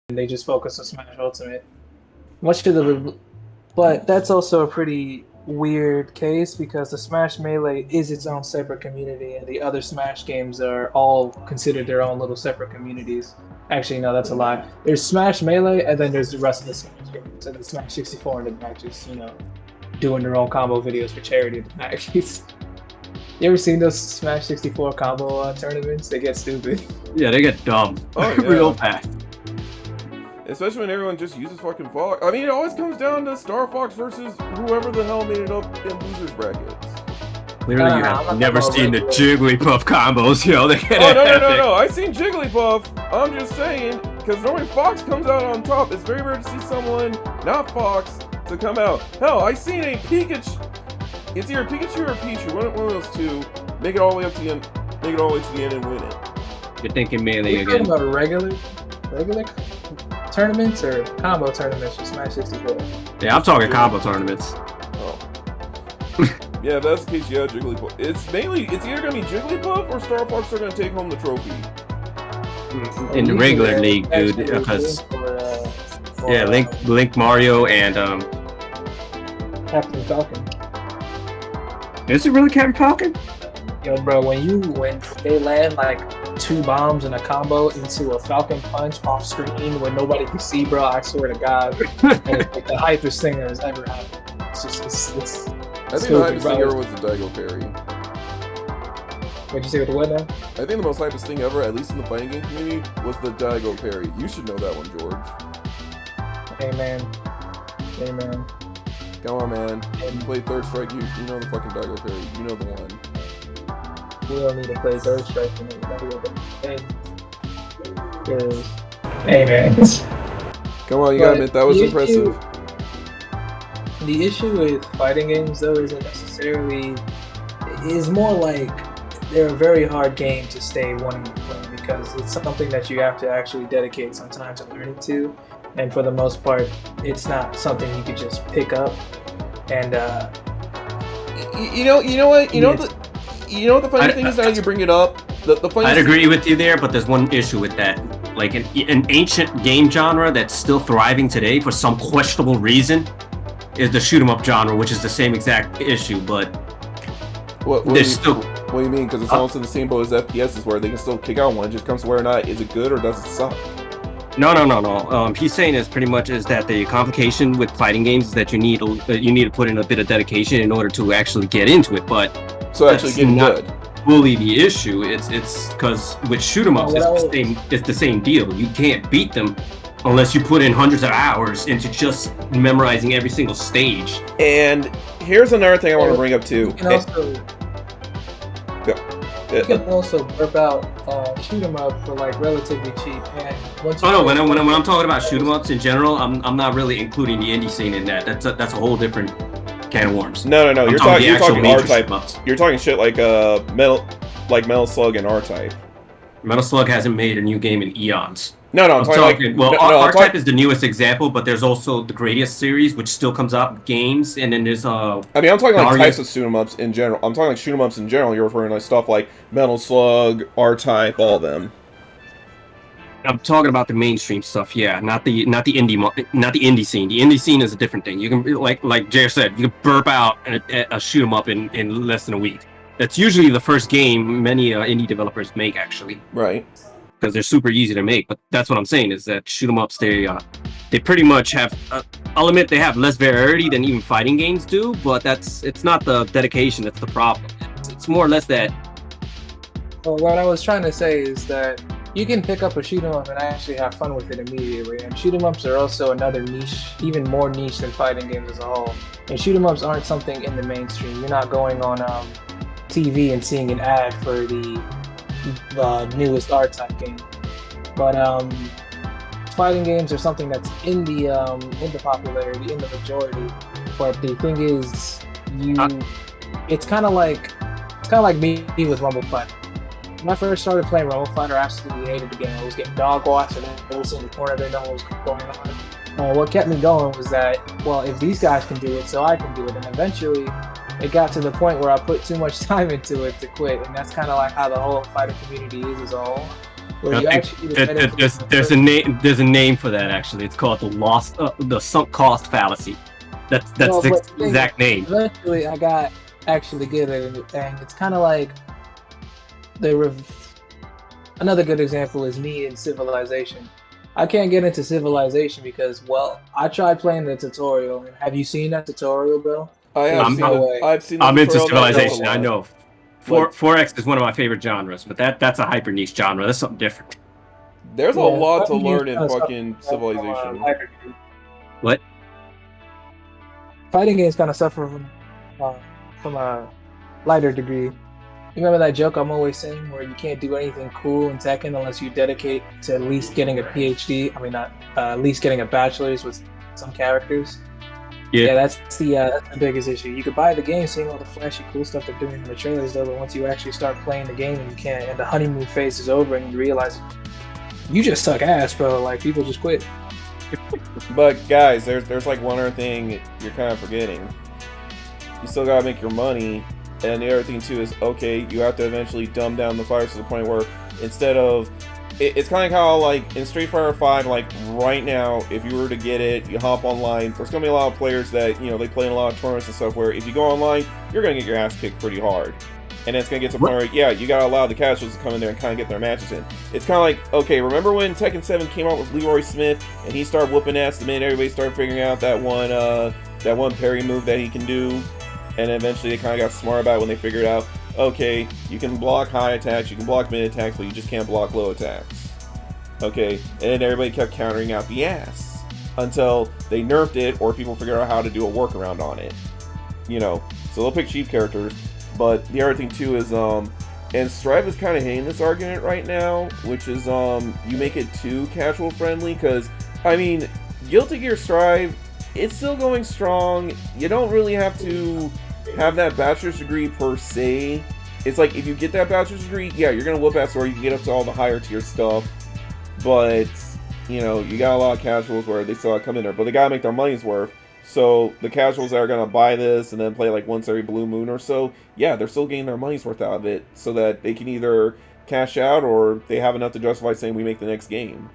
and they just focus on Smash Ultimate. But that's also a pretty weird case because the Smash Melee is its own separate community, and the other Smash games are all considered their own little separate communities. Actually, no, that's a lie. There's Smash Melee, and then there's the rest of the Smash games, and then Smash 64 and the matches, doing their own combo videos for charity. You ever seen those Smash 64 combo tournaments? They get stupid. Yeah, they get dumb. Oh, yeah. Real fast. Especially when everyone just uses fucking Fox. I mean, it always comes down to Star Fox versus whoever the hell made it up in losers brackets. Clearly, you have never seen the Jigglypuff combos, yo. They get no. I seen Jigglypuff. I'm just saying, because normally Fox comes out on top. It's very rare to see someone not Fox to come out. Hell, I seen a Pikachu. It's either Pikachu or Pichu. One of those two. Make it all the way up to the end. Make it all the way to the end and win it. You're thinking melee You're again. talking about regular tournaments or combo tournaments for Smash 64? Yeah, I'm talking combo tournaments. Oh. Yeah, if that's the case, yeah, Jigglypuff. It's either gonna be Jigglypuff or Star Fox are gonna take home the trophy. In the regular league, dude, because Link, Mario, and Captain Falcon. Is it really Captain Falcon? Yo, bro, when they land like 2 bombs and a combo into a Falcon Punch off screen when nobody can see, bro, I swear to God, and it's like the hypest thing that has ever happened. It's I think the hypest thing ever was the Daigo parry. What'd you say with the what now? I think the most hypest thing ever, at least in the fighting game community, was the Daigo parry. You should know that one, George. Amen. Come on, man. You play Third Strike, you know the fucking Daigo parry. You know the one. We don't need to play Third Strike to make that good. Hey, man. Come on, you gotta admit, that was impressive. The issue with fighting games, though, isn't necessarily... is more like they're a very hard game to stay wanting to play because it's something that you have to actually dedicate some time to learning to, and for the most part, it's not something you could just pick up and you know what the funny thing is now you bring it up. I'd agree with you there, but there's one issue with that. Like an ancient game genre that's still thriving today for some questionable reason is the shoot 'em up genre, which is the same exact issue, but what do you mean? Because it's almost in the same boat as FPSs, where they can still kick out one. It just comes to whether or not is it good or does it suck. No. He's saying is pretty much is that the complication with fighting games is that you need to put in a bit of dedication in order to actually get into it. But so actually getting good. Fully the issue. It's because with shoot 'em ups, it's the same deal. You can't beat them unless you put in hundreds of hours into just memorizing every single stage. And here's another thing I want to bring up too. You can also burp out shoot 'em up for like relatively cheap. And once when I'm talking about shoot 'em ups in general, I'm not really including the indie scene in that. That's a whole different can of worms. No. You're talking R-Type. You're talking shit like Metal Slug and R-Type. Metal Slug hasn't made a new game in eons. No, I'm talking R-Type is the newest example, but there's also the Gradius series, which still comes out with games, and then there's I'm talking like types of shoot 'em ups in general. I'm talking like shoot 'em ups in general. You're referring to like stuff like Metal Slug, R-Type, all of them. I'm talking about the mainstream stuff, yeah, not the indie scene. The indie scene is a different thing. You can like Jer said, you can burp out a shoot 'em up in less than a week. That's usually the first game many indie developers make, actually. Right. Because they're super easy to make. But that's what I'm saying is that shoot 'em ups, they pretty much have. I'll admit they have less variety than even fighting games do, but it's not the dedication that's the problem. It's more or less that. Well, what I was trying to say is that you can pick up a shoot 'em up and actually have fun with it immediately. And shoot 'em ups are also another niche, even more niche than fighting games as a whole. And shoot 'em ups aren't something in the mainstream. You're not going on TV and seeing an ad for the newest R-Type game. But fighting games are something that's in the popularity, in the majority. But the thing is, it's kind of like me with Rumble Fighter. When I first started playing Rumble Fighter, I absolutely hated the game. I was getting dog watched, and every single corner didn't know what was going on. What kept me going was that, well, if these guys can do it, so I can do it. And eventually, it got to the point where I put too much time into it to quit, and that's kind of like how the whole fighter community is as a whole. where you actually there's a name for that actually. It's called the sunk cost fallacy. That's the exact name. Eventually, I got actually good at it, and it's kind of like another good example is me in Civilization. I can't get into Civilization because, well, I tried playing the tutorial. And have you seen that tutorial, Bill? I've seen. I'm into Civilization. I know. 4X is one of my favorite genres, but that's a hyper niche genre. That's something different. There's a lot to learn in fucking Civilization. What? Fighting games kind of suffer from a lighter degree. You remember that joke I'm always saying where you can't do anything cool in Tekken unless you dedicate to at least getting a PhD? I mean, not at least getting a bachelor's with some characters. Yeah, that's the biggest issue. You could buy the game, seeing all the flashy, cool stuff they're doing in the trailers, though, but once you actually start playing the game and you can't, and the honeymoon phase is over, and you realize you just suck ass, bro. Like, people just quit. But guys, there's like one other thing you're kind of forgetting. You still gotta make your money, and the other thing too is, okay, you have to eventually dumb down the fighters to the point where instead of it's kind of how, like, in Street Fighter 5, like, right now, if you were to get it, you hop online, there's going to be a lot of players that, you know, they play in a lot of tournaments and stuff where if you go online, you're going to get your ass kicked pretty hard. And it's going to get to the point where, yeah, you got to allow the casuals to come in there and kind of get their matches in. It's kind of like, okay, remember when Tekken 7 came out with Leroy Smith, and he started whooping ass the minute everybody started figuring out that one parry move that he can do? And eventually they kind of got smart about it when they figured out, okay, you can block high attacks, you can block mid attacks, but you just can't block low attacks. Okay, and then everybody kept countering out the ass until they nerfed it or people figured out how to do a workaround on it. You know, so they'll pick cheap characters, but the other thing too is, and Strive is kind of hating this argument right now, which is, you make it too casual friendly, because, I mean, Guilty Gear Strive, it's still going strong. You don't really have to have that bachelor's degree per se. It's like, if you get that bachelor's degree, yeah, you're gonna whoop ass, or you can get up to all the higher tier stuff, but, you know, you got a lot of casuals where they still gotta come in there, but they gotta make their money's worth. So the casuals that are gonna buy this and then play like once every blue moon or so, yeah, they're still getting their money's worth out of it, so that they can either cash out or they have enough to justify saying we make the next game.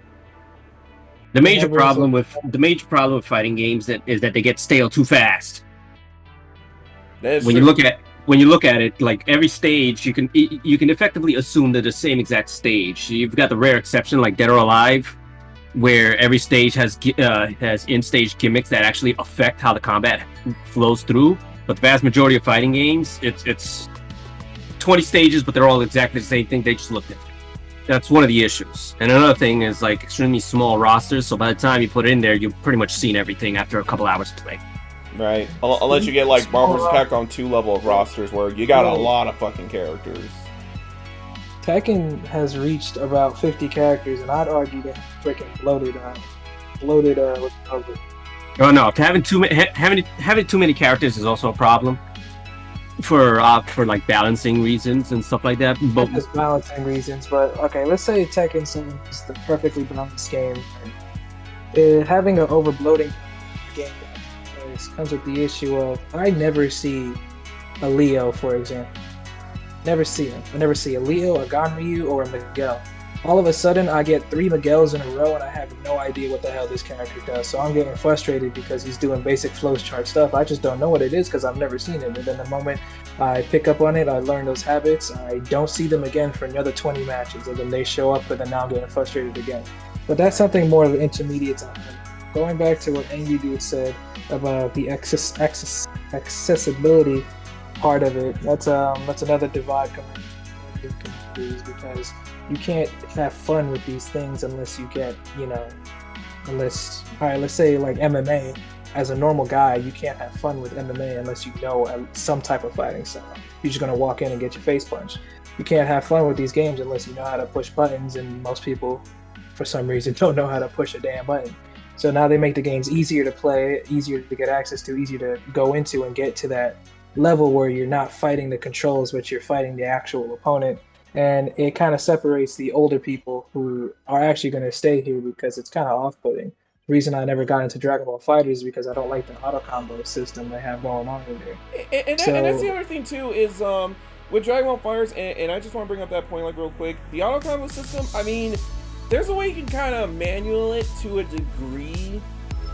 The major problem with fighting games is that they get stale too fast. When you look at it, like every stage, you can effectively assume they're the same exact stage. You've got the rare exception like Dead or Alive, where every stage has in-stage gimmicks that actually affect how the combat flows through. But the vast majority of fighting games, it's 20 stages, but they're all exactly the same thing. They just look different. That's one of the issues. And another thing is like extremely small rosters, so by the time you put it in there, you've pretty much seen everything after a couple hours of play. Right. Unless you get like Marvel vs. Capcom 2 level of rosters where you got a lot of fucking characters. Tekken has reached about 50 characters, and I'd argue that freaking loaded what's it called? Oh no, having too many characters is also a problem for like balancing reasons and stuff like that. But just balancing reasons, but okay, let's say Tekken 7 is the perfectly balanced game. Having an over-bloating game comes with the issue of I never see a Leo, for example. Never see him. I never see a Leo, a Ganryu, or a Miguel. All of a sudden, I get 3 Miguels in a row, and I have no idea what the hell this character does. So I'm getting frustrated because he's doing basic flowchart stuff. I just don't know what it is because I've never seen it. And then the moment I pick up on it, I learn those habits. I don't see them again for another 20 matches, and then they show up, but then now I'm getting frustrated again. But that's something more of an intermediate time. Going back to what Angry Dude said about the accessibility part of it, that's another divide coming because you can't have fun with these things unless you get, let's say like MMA. As a normal guy, you can't have fun with MMA unless you know some type of fighting style. You're just gonna walk in and get your face punched. You can't have fun with these games unless you know how to push buttons, and most people, for some reason, don't know how to push a damn button. So now they make the games easier to play, easier to get access to, easier to go into and get to that level where you're not fighting the controls, but you're fighting the actual opponent. And it kind of separates the older people who are actually going to stay here because it's kind of off-putting. The reason I never got into Dragon Ball FighterZ is because I don't like the auto combo system they have going on in there. And that's the other thing too is with Dragon Ball Fighters, and I just want to bring up that point like real quick. The auto combo system, I mean, there's a way you can kind of manual it to a degree,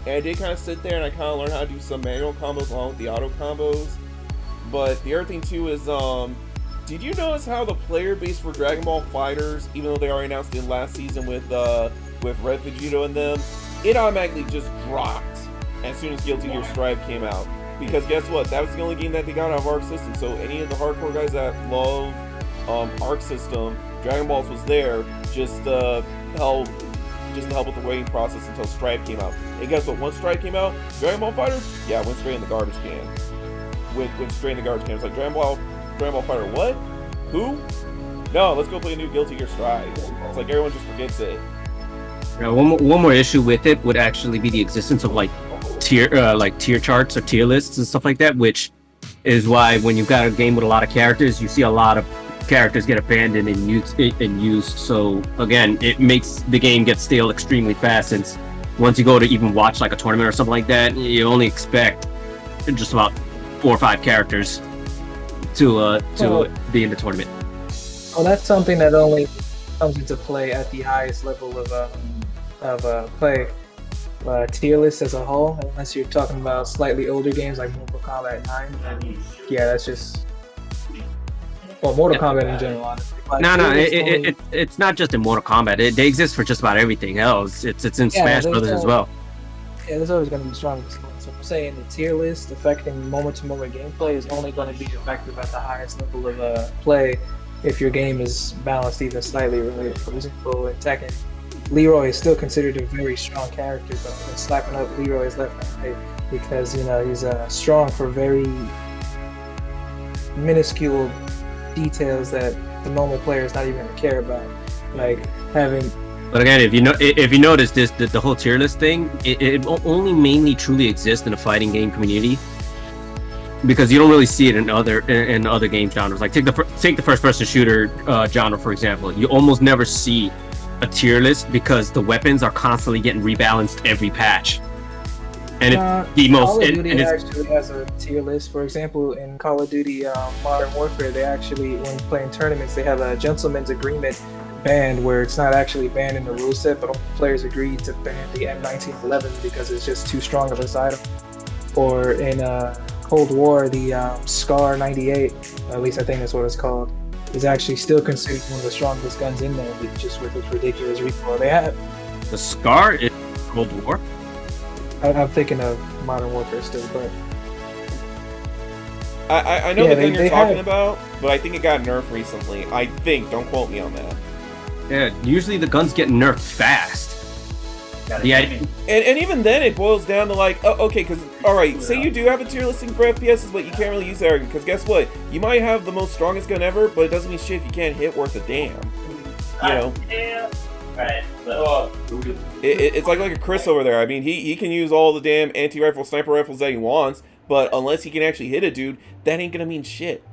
and I did kind of sit there and I kind of learned how to do some manual combos along with the auto combos. But the other thing too is, did you notice how the player base for Dragon Ball Fighters, even though they already announced it last season with Red Vegito and them, it automatically just dropped as soon as Guilty Gear Strive came out. Because guess what? That was the only game that they got out of Arc System. So any of the hardcore guys that love Arc System, Dragon Balls was there just to help with the waiting process until Strive came out. And guess what? Once Strive came out, Dragon Ball Fighters, yeah, went straight in the garbage can. Went straight in the garbage can. It's like Dragon Ball Fighter, what? Who? No, let's go play a new Guilty Gear Strive. It's like everyone just forgets it. Yeah, one more issue with it would actually be the existence of tier charts or tier lists and stuff like that, which is why when you've got a game with a lot of characters, you see a lot of characters get abandoned and used. So again, it makes the game get stale extremely fast, since once you go to even watch like a tournament or something like that, you only expect just about 4 or 5 characters to be in the tournament. Well, that's something that only comes into play at the highest level of play. Tier list as a whole, unless you're talking about slightly older games like Mortal Kombat 9, then yeah, that's just Mortal Kombat in general, honestly. It's not just in Mortal Kombat. They exist for just about everything else. It's in Smash Brothers as well. Yeah, there's always going to be strongest ones. So I'm saying the tier list affecting moment-to-moment gameplay is only going to be effective at the highest level of play if your game is balanced even slightly. Right? For example, in Tekken, Leroy is still considered a very strong character, but I've been slapping up Leroy's left and right because he's strong for very minuscule details that the normal player is not even going to care about, like having. But again, if you notice this, the whole tier list thing, it only mainly truly exists in the fighting game community, because you don't really see it in other game genres. Like take the first person shooter genre for example. You almost never see a tier list because the weapons are constantly getting rebalanced every patch, and it's the most. Call of Duty actually has a tier list. For example, in Call of Duty Modern Warfare, they actually, when playing tournaments, they have a gentleman's agreement banned where it's not actually banned in the rule set, but all players agreed to ban the M1911 because it's just too strong of a item. Or in Cold War, the SCAR 98, at least I think that's what it's called, is actually still considered one of the strongest guns in there, just with its ridiculous recoil. They have the SCAR in Cold War. I'm thinking of Modern Warfare still, but I know the gun you're talking about, but I think it got nerfed recently. I think. Don't quote me on that. Yeah, usually the guns get nerfed fast. Yeah, and even then it boils down to like, okay, because alright, say you do have a tier listing for FPSs, but you can't really use that argument, because guess what? You might have the most strongest gun ever, but it doesn't mean shit if you can't hit worth a damn. You know? It's like a Chris over there. I mean, he can use all the damn anti-rifle sniper rifles that he wants, but unless he can actually hit a dude, that ain't gonna mean shit.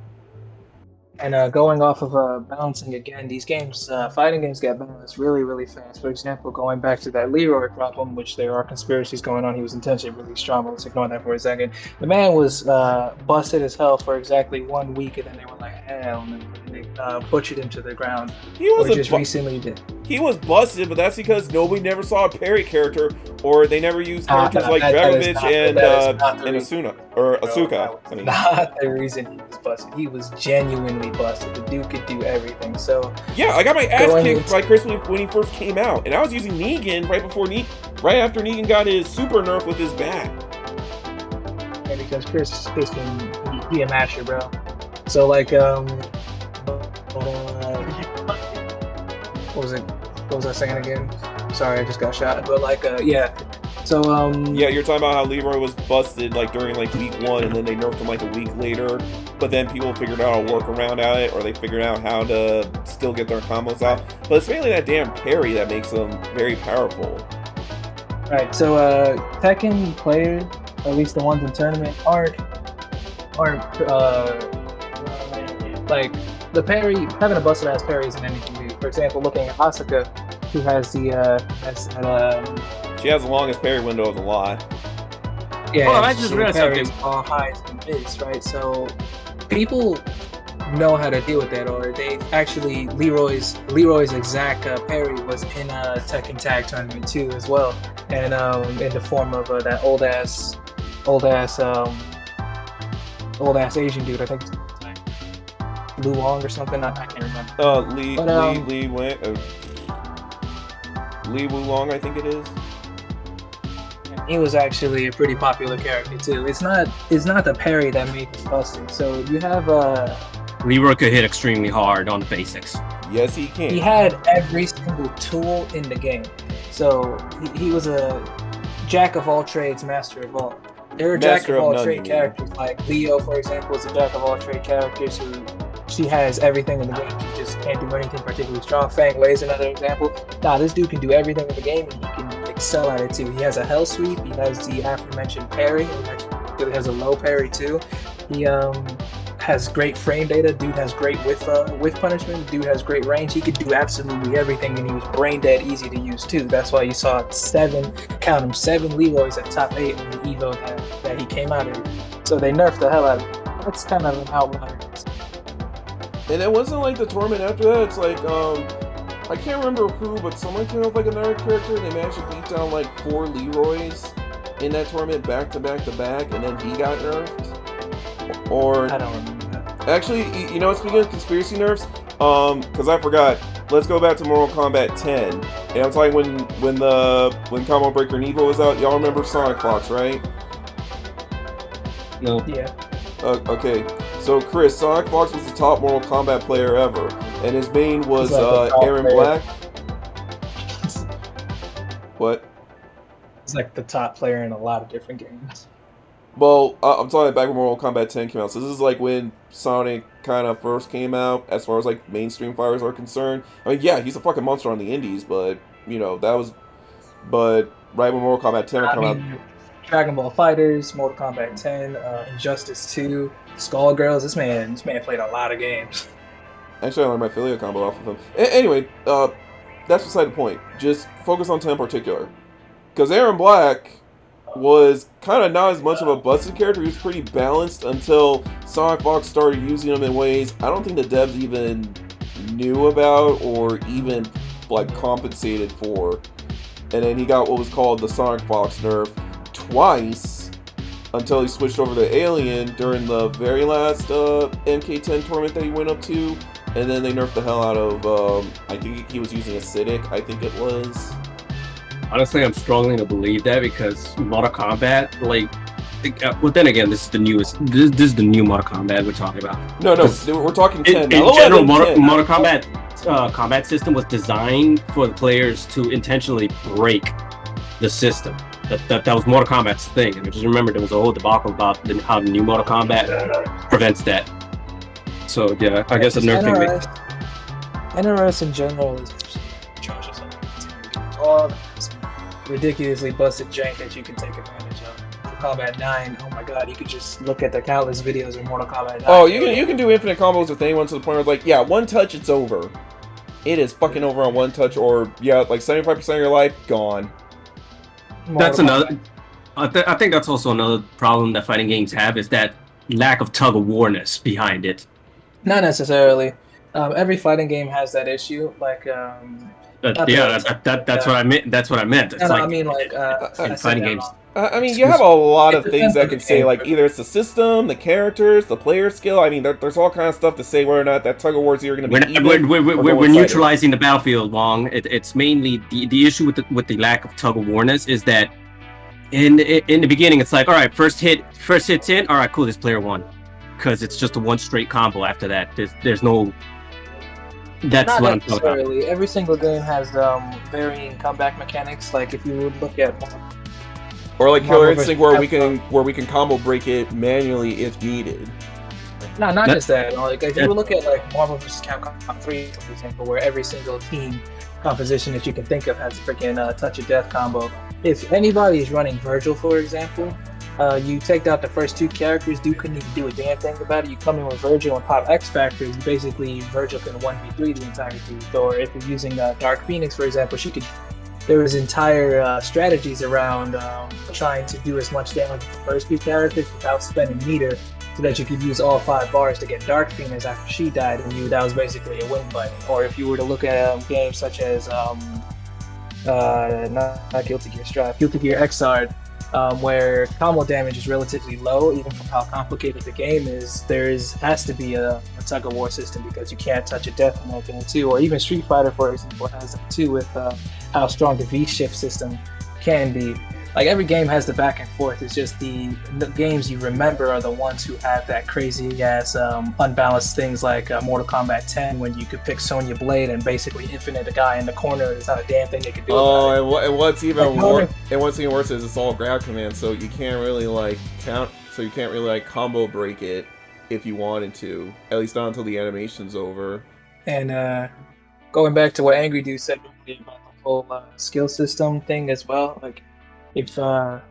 And going off of balancing again, these games, fighting games get balanced really, really fast. For example, going back to that Leroy problem, which there are conspiracies going on, he was intentionally really strong, but let's ignore that for a second. The man was busted as hell for exactly 1 week, and then they were like, hell, and they butchered him to the ground. He was just recently did. He was busted, but that's because nobody never saw a parry character, or they never used characters like Dragovich and Asuna, or Asuka. I mean, not the reason he was busted. He was genuinely busted. The dude could do everything. So yeah, I got my ass kicked by Chris when he first came out, and I was using Negan right after Negan got his super nerf with his bat. Yeah, because Chris can be a masher, bro. So like what was I saying again? Sorry, I just got shot. But like yeah. So yeah, you're talking about how Leroy was busted like during like week 1, and then they nerfed him like a week later. But then people figured out a workaround at it, or they figured out how to still get their combos off. But it's mainly that damn parry that makes them very powerful. Right. So Tekken players, at least the ones in tournament, aren't like the parry. Having a busted ass parry isn't anything new. For example, looking at Asuka, who has she has the longest parry window of the lot. Yeah, I just realized something. All highs and mids, right? So people know how to deal with that, or they actually Leroy's exact parry was in a Tekken Tag tournament too as well, and in the form of that old ass Asian dude. I think it's Lu Wong or something. I can't remember. Lee Wulong, I think it is. He was actually a pretty popular character too. It's not the parry that made him busted. So you have Leroy could hit extremely hard on the basics. Yes, he can. He had every single tool in the game. So he was a jack of all trades, master of all. There are jack of all trade characters like Leo, for example, is a jack of all trade characters who she has everything in the game. She just can't do anything particularly strong. Fang Wei is another example. Nah, this dude can do everything in the game and he can excel at it too. He has a hell sweep. He has the aforementioned parry. He actually has a low parry too. He has great frame data. Dude has great whiff punishment. Dude has great range. He could do absolutely everything, and he was brain dead easy to use too. That's why you saw 7 Leroys at top 8 in the Evo that he came out in. So they nerfed the hell out of him. That's kind of an outlier. And it wasn't like the tournament after that. It's like I can't remember who, but someone came up with like another character. They managed to beat down like 4 Leroys in that tournament back to back to back, and then he got nerfed. Or I don't remember that. Actually, you know, speaking of conspiracy nerfs, because I forgot. Let's go back to Mortal Kombat 10. And I'm talking when Combo Breaker and Evo was out. Y'all remember Sonic Fox, right? No. Yeah. Okay. So Chris, Sonic Fox was the top Mortal Kombat player ever, and his main was Aaron Black. What? He's like the top player in a lot of different games. Well, I'm talking back when Mortal Kombat 10 came out. So this is like when Sonic kind of first came out, as far as like mainstream fighters are concerned. I mean, yeah, he's a fucking monster on the indies, but you know but right when Mortal Kombat 10 came out. Dragon Ball Fighters, Mortal Kombat 10, Injustice 2, Skullgirls. This man played a lot of games. Actually, I learned my Filia combo off of him. Anyway, that's beside the point. Just focus on 10 in particular. Because Aaron Black was kind of not as much of a busted character. He was pretty balanced until Sonic Fox started using him in ways I don't think the devs even knew about or even like compensated for. And then he got what was called the Sonic Fox nerf twice until he switched over to Alien during the very last MK10 tournament that he went up to. And then they nerfed the hell out of, I think he was using Acidic, I think it was. Honestly, I'm struggling to believe that because Mortal Kombat, like, well, then again, this is the newest. This is the new Mortal Kombat we're talking about. No, we're talking 10. In general, Mortal Kombat combat system was designed for the players to intentionally break the system. That was Mortal Kombat's thing. And I just remember there was a whole debacle about how the new Mortal Kombat prevents that. So yeah, I guess the nerfing. NRS in general is atrocious. All ridiculously busted jank that you can take advantage of. Kombat 9, oh my god, you could just look at the countless videos of Mortal Kombat 9. Oh, you can do infinite combos with anyone to the point where it's like, yeah, one touch, it's over. It is fucking over on one touch, or yeah, like 75% of your life gone. That's another. I think that's also another problem that fighting games have is that lack of tug of warness behind it. Not necessarily. Every fighting game has that issue. Like, that's what I meant. That's what I meant. It's I mean, like in fighting games. I mean, you have a lot of things that can say, like, either it's the system, the characters, the player skill. I mean, there's all kinds of stuff to say whether or not that tug of war is going to be. We're neutralizing the battlefield, Long. It's mainly the issue with the lack of tug of warness is that in the beginning it's like, all right, first hit's in, all right, cool, this player won, because it's just a one straight combo after that. There's no. That's Not what I'm talking about. Every single game has varying comeback mechanics. Like if you would look at. Or like Killer Instinct, where we can combo break it manually if needed. No, not just that. Like if you look at like Marvel vs. Capcom 3, for example, where every single team composition that you can think of has a freaking touch of death combo. If anybody is running Virgil, for example, you take out the first 2 characters, Duke couldn't even do a damn thing about it. You come in with Virgil and pop X Factors, basically Virgil can 1v3 the entire team. Or if you're using Dark Phoenix, for example, she could. There was entire strategies around trying to do as much damage with the first 2 characters without spending meter so that you could use all 5 bars to get Dark Phoenix after she died, and that was basically a win button. Or if you were to look at games such as not Guilty Gear Strive, Guilty Gear Xrd, where combo damage is relatively low, even from how complicated the game is, has to be a tug of war system because you can't touch a death mark in it too. Or even Street Fighter, for example, has that too with how strong the V-shift system can be. Like every game has the back and forth. It's just the games you remember are the ones who have that crazy ass unbalanced things like Mortal Kombat 10, when you could pick Sonya Blade and basically infinite a guy in the corner. There's not a damn thing they could do. And what's even worse is it's all grab command, so you can't really like combo break it if you wanted to. At least not until the animation's over. And going back to what Angry Dude said about the whole skill system thing as well, like. If the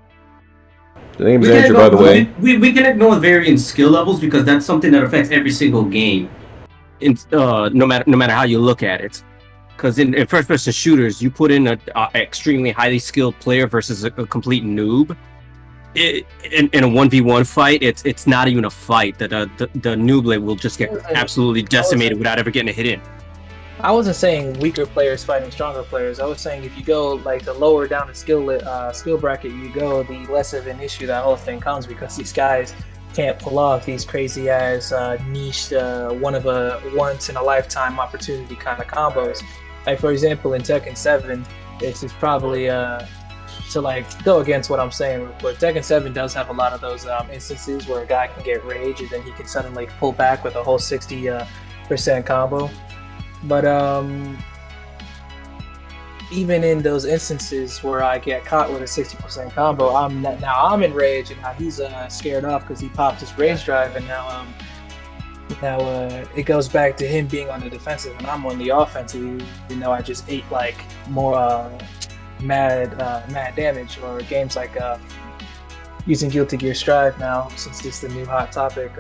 name's Andrew, by the way. We can ignore varying skill levels because that's something that affects every single game, no matter how you look at it. Because in first-person shooters, you put in an extremely highly skilled player versus a complete noob. In a 1v1 fight, it's not even a fight. The noob will just get absolutely decimated without ever getting a hit in. I wasn't saying weaker players fighting stronger players. I was saying if you go like the lower down the skill bracket you go, the less of an issue that whole thing comes, because these guys can't pull off these crazy ass niche one of a once in a lifetime opportunity kind of combos. Like for example in Tekken 7, this is probably to like go against what I'm saying, but Tekken 7 does have a lot of those instances where a guy can get rage and then he can suddenly pull back with a whole 60% combo. But even in those instances where I get caught with a 60% combo, I'm in rage, and now he's scared off because he popped his rage drive, and now it goes back to him being on the defensive and I'm on the offensive. You know, I just ate like more mad damage. Or games like using Guilty Gear Strive now, since this is the new hot topic,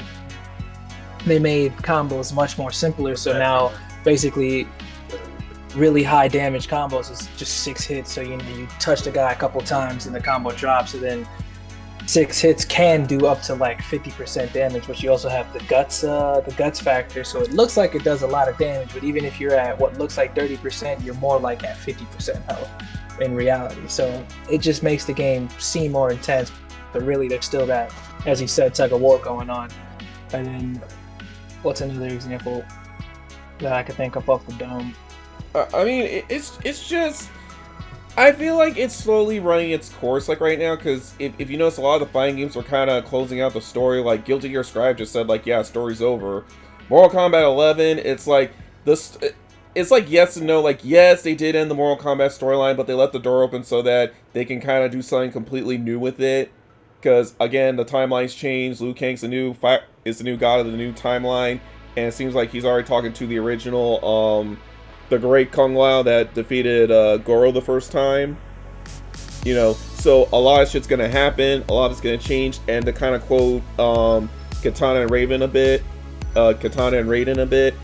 they made combos much more simpler. So now basically really high damage combos is just 6 hits. So you touch the guy a couple times and the combo drops, and then 6 hits can do up to like 50% damage, but you also have the guts factor, so it looks like it does a lot of damage, but even if you're at what looks like 30%, you're more like at 50% health in reality. So it just makes the game seem more intense, but really there's still that, as you said, tug of war going on. And then what's another example that I could think of off the dome? I mean, it's just, I feel like it's slowly running its course like right now, because if you notice, a lot of the fighting games are kind of closing out the story. Like Guilty Gear Strive just said like, yeah, story's over. Mortal Kombat 11, it's like it's like yes and no. Like yes, they did end the Mortal Kombat storyline, but they left the door open so that they can kind of do something completely new with it. Because again, the timeline's changed. Liu Kang's the new god of the new timeline, and it seems like he's already talking to the original the great Kung Lao that defeated Goro the first time. You know, so a lot of shit's gonna happen, a lot is gonna change, and to kind of quote Katana and Raiden a bit,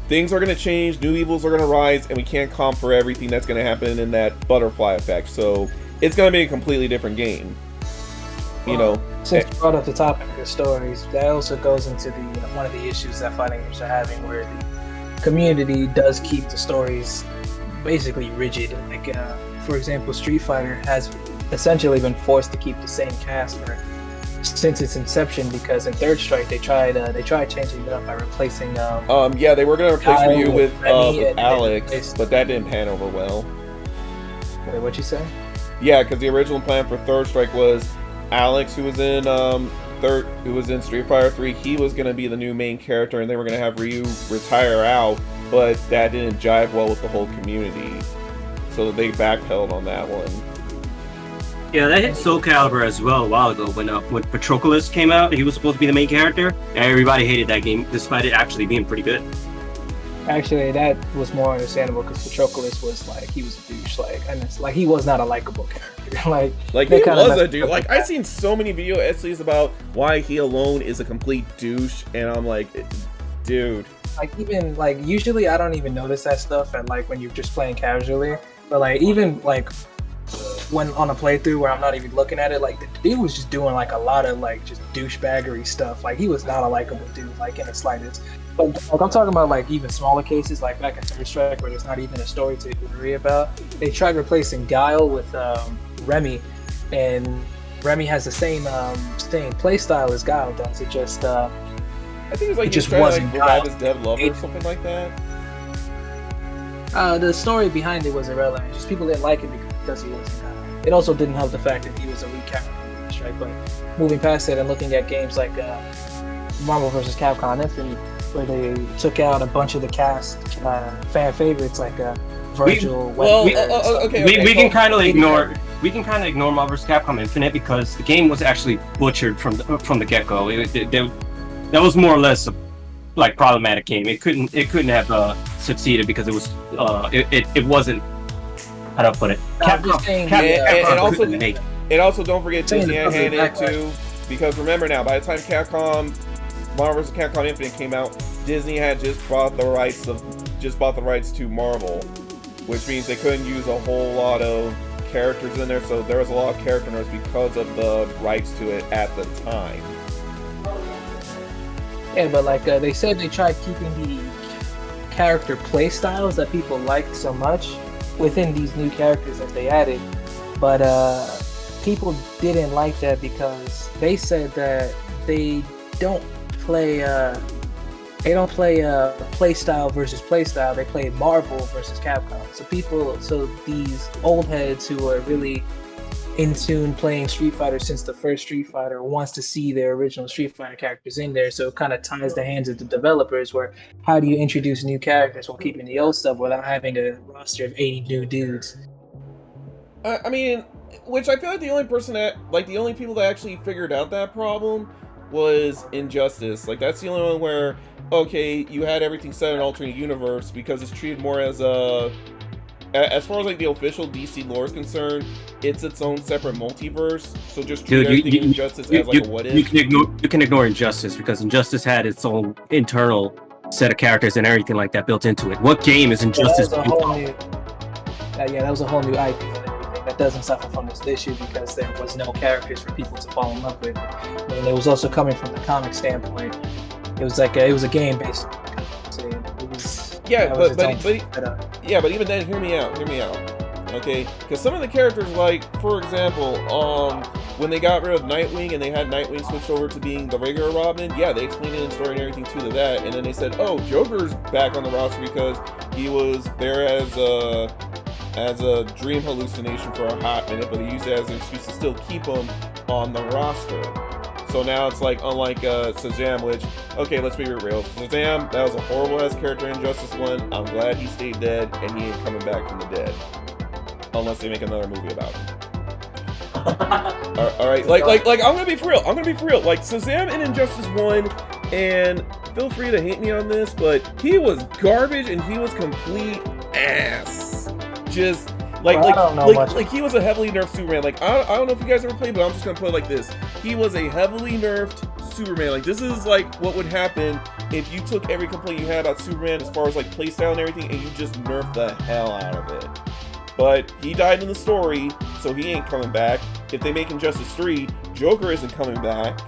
things are gonna change, new evils are gonna rise, and we can't comp for everything that's gonna happen in that butterfly effect. So it's gonna be a completely different game. You know, since you brought up the topic of stories, that also goes into the one of the issues that fighting games are having, where the community does keep the stories basically rigid. Like for example, Street Fighter has essentially been forced to keep the same cast since its inception, because in Third Strike they tried changing it up by replacing yeah, they were gonna replace Kyle Ryu with and Alex, but that didn't pan over well. Wait, what'd you say? Yeah, because the original plan for Third Strike was Alex, who was in Street Fighter 3, he was going to be the new main character, and they were going to have Ryu retire out, but that didn't jive well with the whole community, so they backpedaled on that one. Yeah, that hit Soul Calibur as well a while ago when Patroclus came out. He was supposed to be the main character. Everybody hated that game, despite it actually being pretty good. Actually, that was more understandable because Patroclus was like, he was a douche, and it's like he was not a likable character. like he was a dude. Like I've seen so many video essays about why he alone is a complete douche, and I'm like, dude. Like even like usually I don't even notice that stuff, and like when you're just playing casually, but like even like when on a playthrough where I'm not even looking at it, like the dude was just doing like a lot of like just douchebaggery stuff. Like he was not a likable dude, like in the slightest. But like I'm talking about like even smaller cases, like back in Third Strike where there's not even a story to worry about. They tried replacing Guile with Remy, and Remy has the same play style as Guile does. It just I think it's like it just trying wasn't to like revive Guile. his dead lover or something like that. The story behind it was irrelevant. Just people didn't like it because he wasn't Guile. It also didn't help the fact that he was a weak character in Third Strike. But moving past it and looking at games like Marvel vs. Capcom Infinite, where they took out a bunch of the cast fan favorites like Virgil. We can kind of ignore Marvel vs. Capcom Infinite because the game was actually butchered from the get go. That was more or less a like problematic game. It couldn't have succeeded because it was it wasn't, how do I put it? And also don't forget Disney had hand in it too, because remember now, by the time Marvel vs. Capcom Infinite came out, Disney had just bought the rights to Marvel, which means they couldn't use a whole lot of characters in there, so there was a lot of character nerfs because of the rights to it at the time. Yeah, but like they said, they tried keeping the character play styles that people liked so much within these new characters that they added, but people didn't like that because they said that they don't play play style versus play style. They play Marvel versus Capcom. So these old heads who are really in tune playing Street Fighter since the first Street Fighter wants to see their original Street Fighter characters in there. So it kind of ties the hands of the developers where how do you introduce new characters while keeping the old stuff without having a roster of 80 new dudes? I mean, which I feel like the only people that actually figured out that problem was Injustice. Like that's the only one where, okay, you had everything set in an alternate universe because it's treated more as far as like the official DC lore is concerned, it's its own separate multiverse. So just treat everything in Injustice as like a what if. You can ignore Injustice because Injustice had its own internal set of characters and everything like that built into it. What game is Injustice? That was a whole new IP and everything that doesn't suffer from this issue because there was no characters for people to fall in love with. And it was also coming from the comic standpoint. It was like it was a game based on comics. But even then, hear me out. Okay, because some of the characters, like for example, when they got rid of Nightwing and they had Nightwing switched over to being the regular Robin, yeah, they explained it in story and everything to that, and then they said, oh, Joker's back on the roster because he was there as a dream hallucination for a hot minute, but he used it as an excuse to still keep him on the roster. So now it's like, unlike Shazam, which, okay, let's be real. Shazam, that was a horrible-ass character in Justice 1. I'm glad he stayed dead, and he ain't coming back from the dead. Unless they make another movie about him. Alright, like, I'm gonna be for real. Like, Shazam in Injustice 1, and feel free to hate me on this, but he was garbage, and he was complete ass. Just... Like he was a heavily nerfed Superman. Like, I don't know if you guys ever played, but I'm just gonna play it like this. He was a heavily nerfed Superman. Like, this is like what would happen if you took every complaint you had about Superman as far as like playstyle and everything, and you just nerfed the hell out of it. But he died in the story, so he ain't coming back. If they make Injustice 3, Joker isn't coming back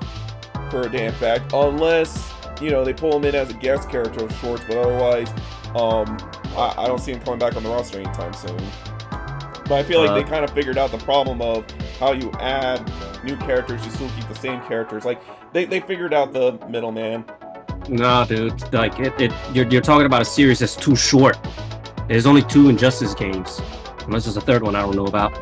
for a damn fact, unless, you know, they pull him in as a guest character of sorts, but otherwise, I don't see him coming back on the roster anytime soon. But I feel like they kind of figured out the problem of how you add new characters, you still keep the same characters. Like, they figured out the middleman. No, dude. Like, you're talking about a series that's too short. There's only 2 Injustice games. Unless there's a third one I don't know about.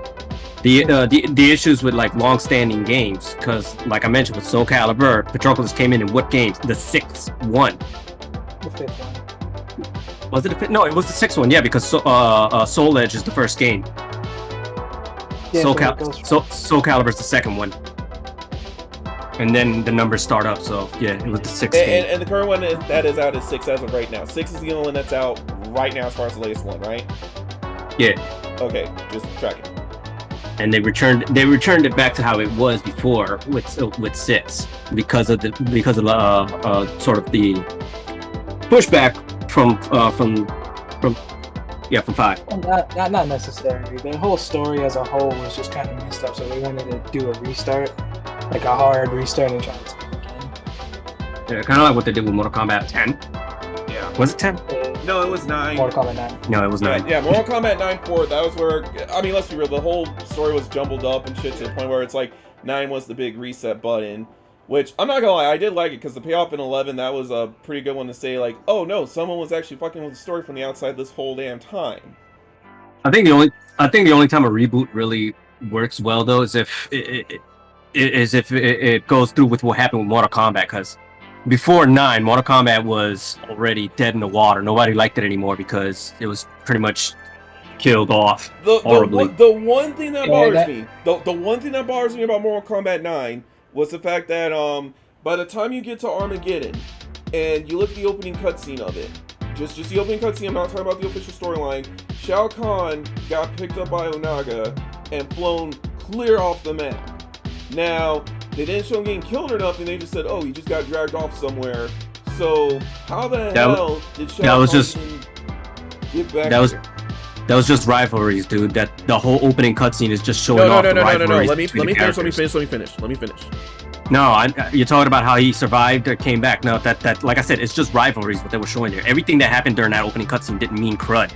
The issues with, like, long-standing games, because, like I mentioned, with Soul Calibur, Patroclus came in what games? The 6th one. The 5th one. Was it the 5th? No, it was the 6th one, yeah, because Soul Edge is the first game. Yeah, Soul Calibur is the second one. And then the numbers start up, so yeah, it was the 6th game. And the current one that is out is 6 as of right now. 6 is the only one that's out right now as far as the latest one, right? Yeah. Okay, just tracking. And they returned it back to how it was before with 6 because of sort of the pushback from Yeah, from 5. Well, not necessarily. The whole story as a whole was just kind of messed up, so they wanted to do a restart, like a hard restart and try to start again. Yeah, kind of like what they did with Mortal Kombat 10. Yeah. Was it 10? No, it was 9. Mortal Kombat 9. No, it was 9. Yeah, Mortal Kombat 9 4, that was where, I mean, let's be real, the whole story was jumbled up and shit to the point where it's like 9 was the big reset button, which, I'm not gonna lie, I did like it, because the payoff in 11, that was a pretty good one to say, like, oh no, someone was actually fucking with the story from the outside this whole damn time. I think the only time a reboot really works well though is if it goes through with what happened with Mortal Kombat, because before 9, Mortal Kombat was already dead in the water. Nobody liked it anymore because it was pretty much killed off horribly. The one thing that bothers me, the one thing that bothers me about Mortal Kombat 9 was the fact that by the time you get to Armageddon and you look at the opening cutscene of it, just the opening cutscene, I'm not talking about the official storyline, Shao Kahn got picked up by Onaga and flown clear off the map. Now, they didn't show him getting killed or nothing, they just said, oh, he just got dragged off somewhere. So, how the hell did Shao Kahn get back here? That was just rivalries, dude. That the whole opening cutscene is just showing off the rivalries. Let me finish. No, you're talking about how he survived or came back. No, that like I said, it's just rivalries what they were showing there. Everything that happened during that opening cutscene didn't mean crud.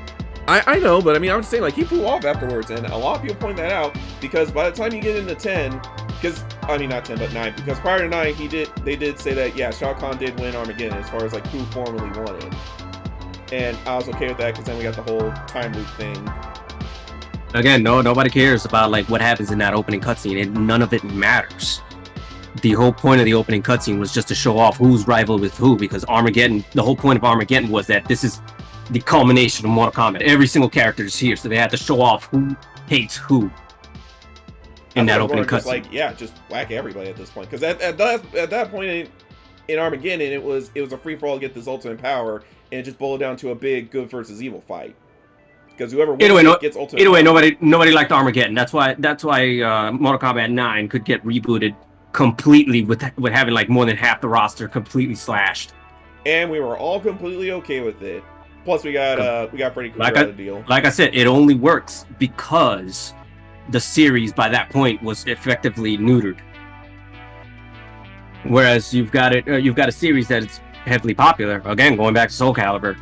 I know, but I mean, I'm just saying, like, he flew off afterwards, and a lot of people point that out, because by the time you get into 10, because, I mean, not 10, but 9, because prior to 9, they did say that, yeah, Shao Kahn did win Armageddon, as far as, like, who formally won it. And I was okay with that, because then we got the whole time loop thing. Again, nobody cares about, like, what happens in that opening cutscene, none of it matters. The whole point of the opening cutscene was just to show off who's rival with who, because Armageddon, the whole point of Armageddon was that this is the culmination of Mortal Kombat. Every single character is here, so they had to show off who hates who in that opening cutscene. Like, yeah, just whack everybody at this point. Because at that point in Armageddon, it was a free for all to get this ultimate power, and it just boiled down to a big good versus evil fight. Because whoever wins gets ultimate. Either way, nobody liked Armageddon. That's why Mortal Kombat 9 could get rebooted completely with having like more than half the roster completely slashed. And we were all completely okay with it. Plus, we got Freddy Krueger out of the deal. Like I said, it only works because the series by that point was effectively neutered. Whereas you've got a series that is heavily popular. Again, going back to Soul Calibur.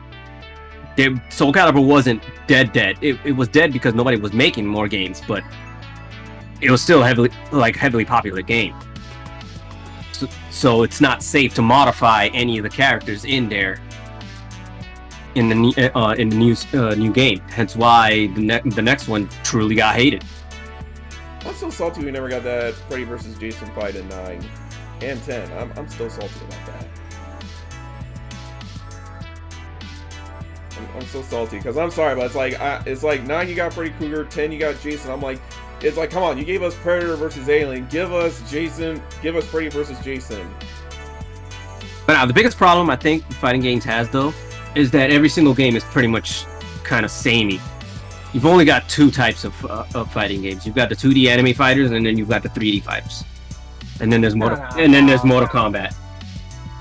Soul Calibur wasn't dead. It was dead because nobody was making more games, but it was still heavily popular game. So it's not safe to modify any of the characters in there. In the new game, hence why the next one truly got hated. I'm so salty we never got that Freddy vs. Jason fight in 9 and 10. I'm still salty about that. I'm so salty because I'm sorry, but it's like 9 you got Freddy Krueger, 10 you got Jason. I'm like, it's like, come on, you gave us Predator versus Alien, give us Freddy versus Jason. But now the biggest problem I think fighting games has though is that every single game is pretty much kind of samey. You've only got 2 types of fighting games. You've got the 2D anime fighters, and then you've got the 3D fighters. And then there's Mortal Kombat.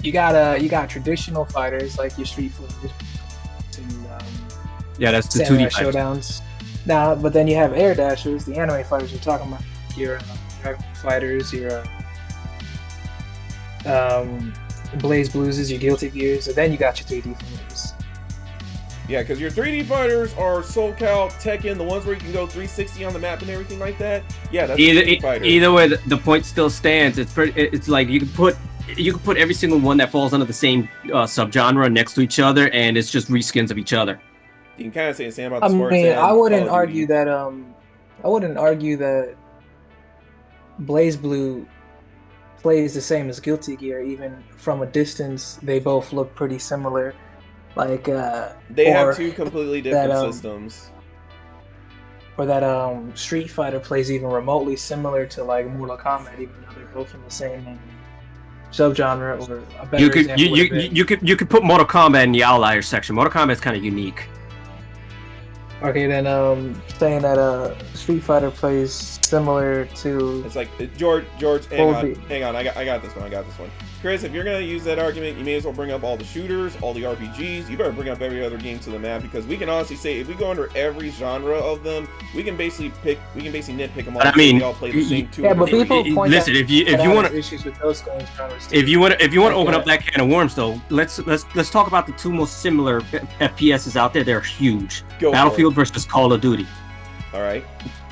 You got traditional fighters like your Street Fighters. Yeah, that's the Samurai 2D showdowns. Now, but then you have Air Dashers, the anime fighters you're talking about. Your Dragon fighters, your Blaze Blues, your Guilty Gears, and then you got your 3D fighters. Yeah, because your 3D fighters are Soul Cal, Tekken, the ones where you can go 360 on the map and everything like that. Yeah, that's either way, the point still stands. It's like you can put every single one that falls under the same subgenre next to each other, and it's just reskins of each other. You can kind of say the same about the sports. I wouldn't argue that Blaze Blue plays the same as Guilty Gear. Even from a distance, they both look pretty similar. Like they have 2 completely different systems. Or that Street Fighter plays even remotely similar to like Mortal Kombat, even though they're both from the same subgenre. Or a better you could put Mortal Kombat in the outlier section. Mortal Kombat's kind of unique. Okay, then saying that Street Fighter plays similar to. It's like George. Hang on. I got this one. Chris, if you're gonna use that argument, you may as well bring up all the shooters, all the RPGs. You better bring up every other game to the map, because we can honestly say if we go under every genre of them, we can basically nitpick them all. But I mean, we all play the same two. Yeah, but people point listen. out If you want to issues with those games, if you want to open up that can of worms, though, let's talk about the two most similar FPSs out there. They're huge. Battlefield versus Call of Duty. All right.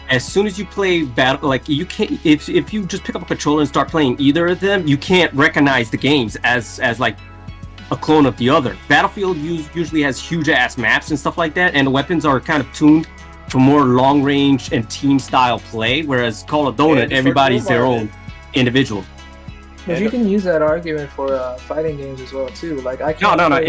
As soon as you play battle, like you can't, if you just pick up a controller and start playing either of them, you can't recognize the games as like a clone of the other. Battlefield usually has huge ass maps and stuff like that, and the weapons are kind of tuned for more long range and team style play. Whereas Call of Duty, everybody's their own individual. But you can use that argument for fighting games as well too. Like I No. can't.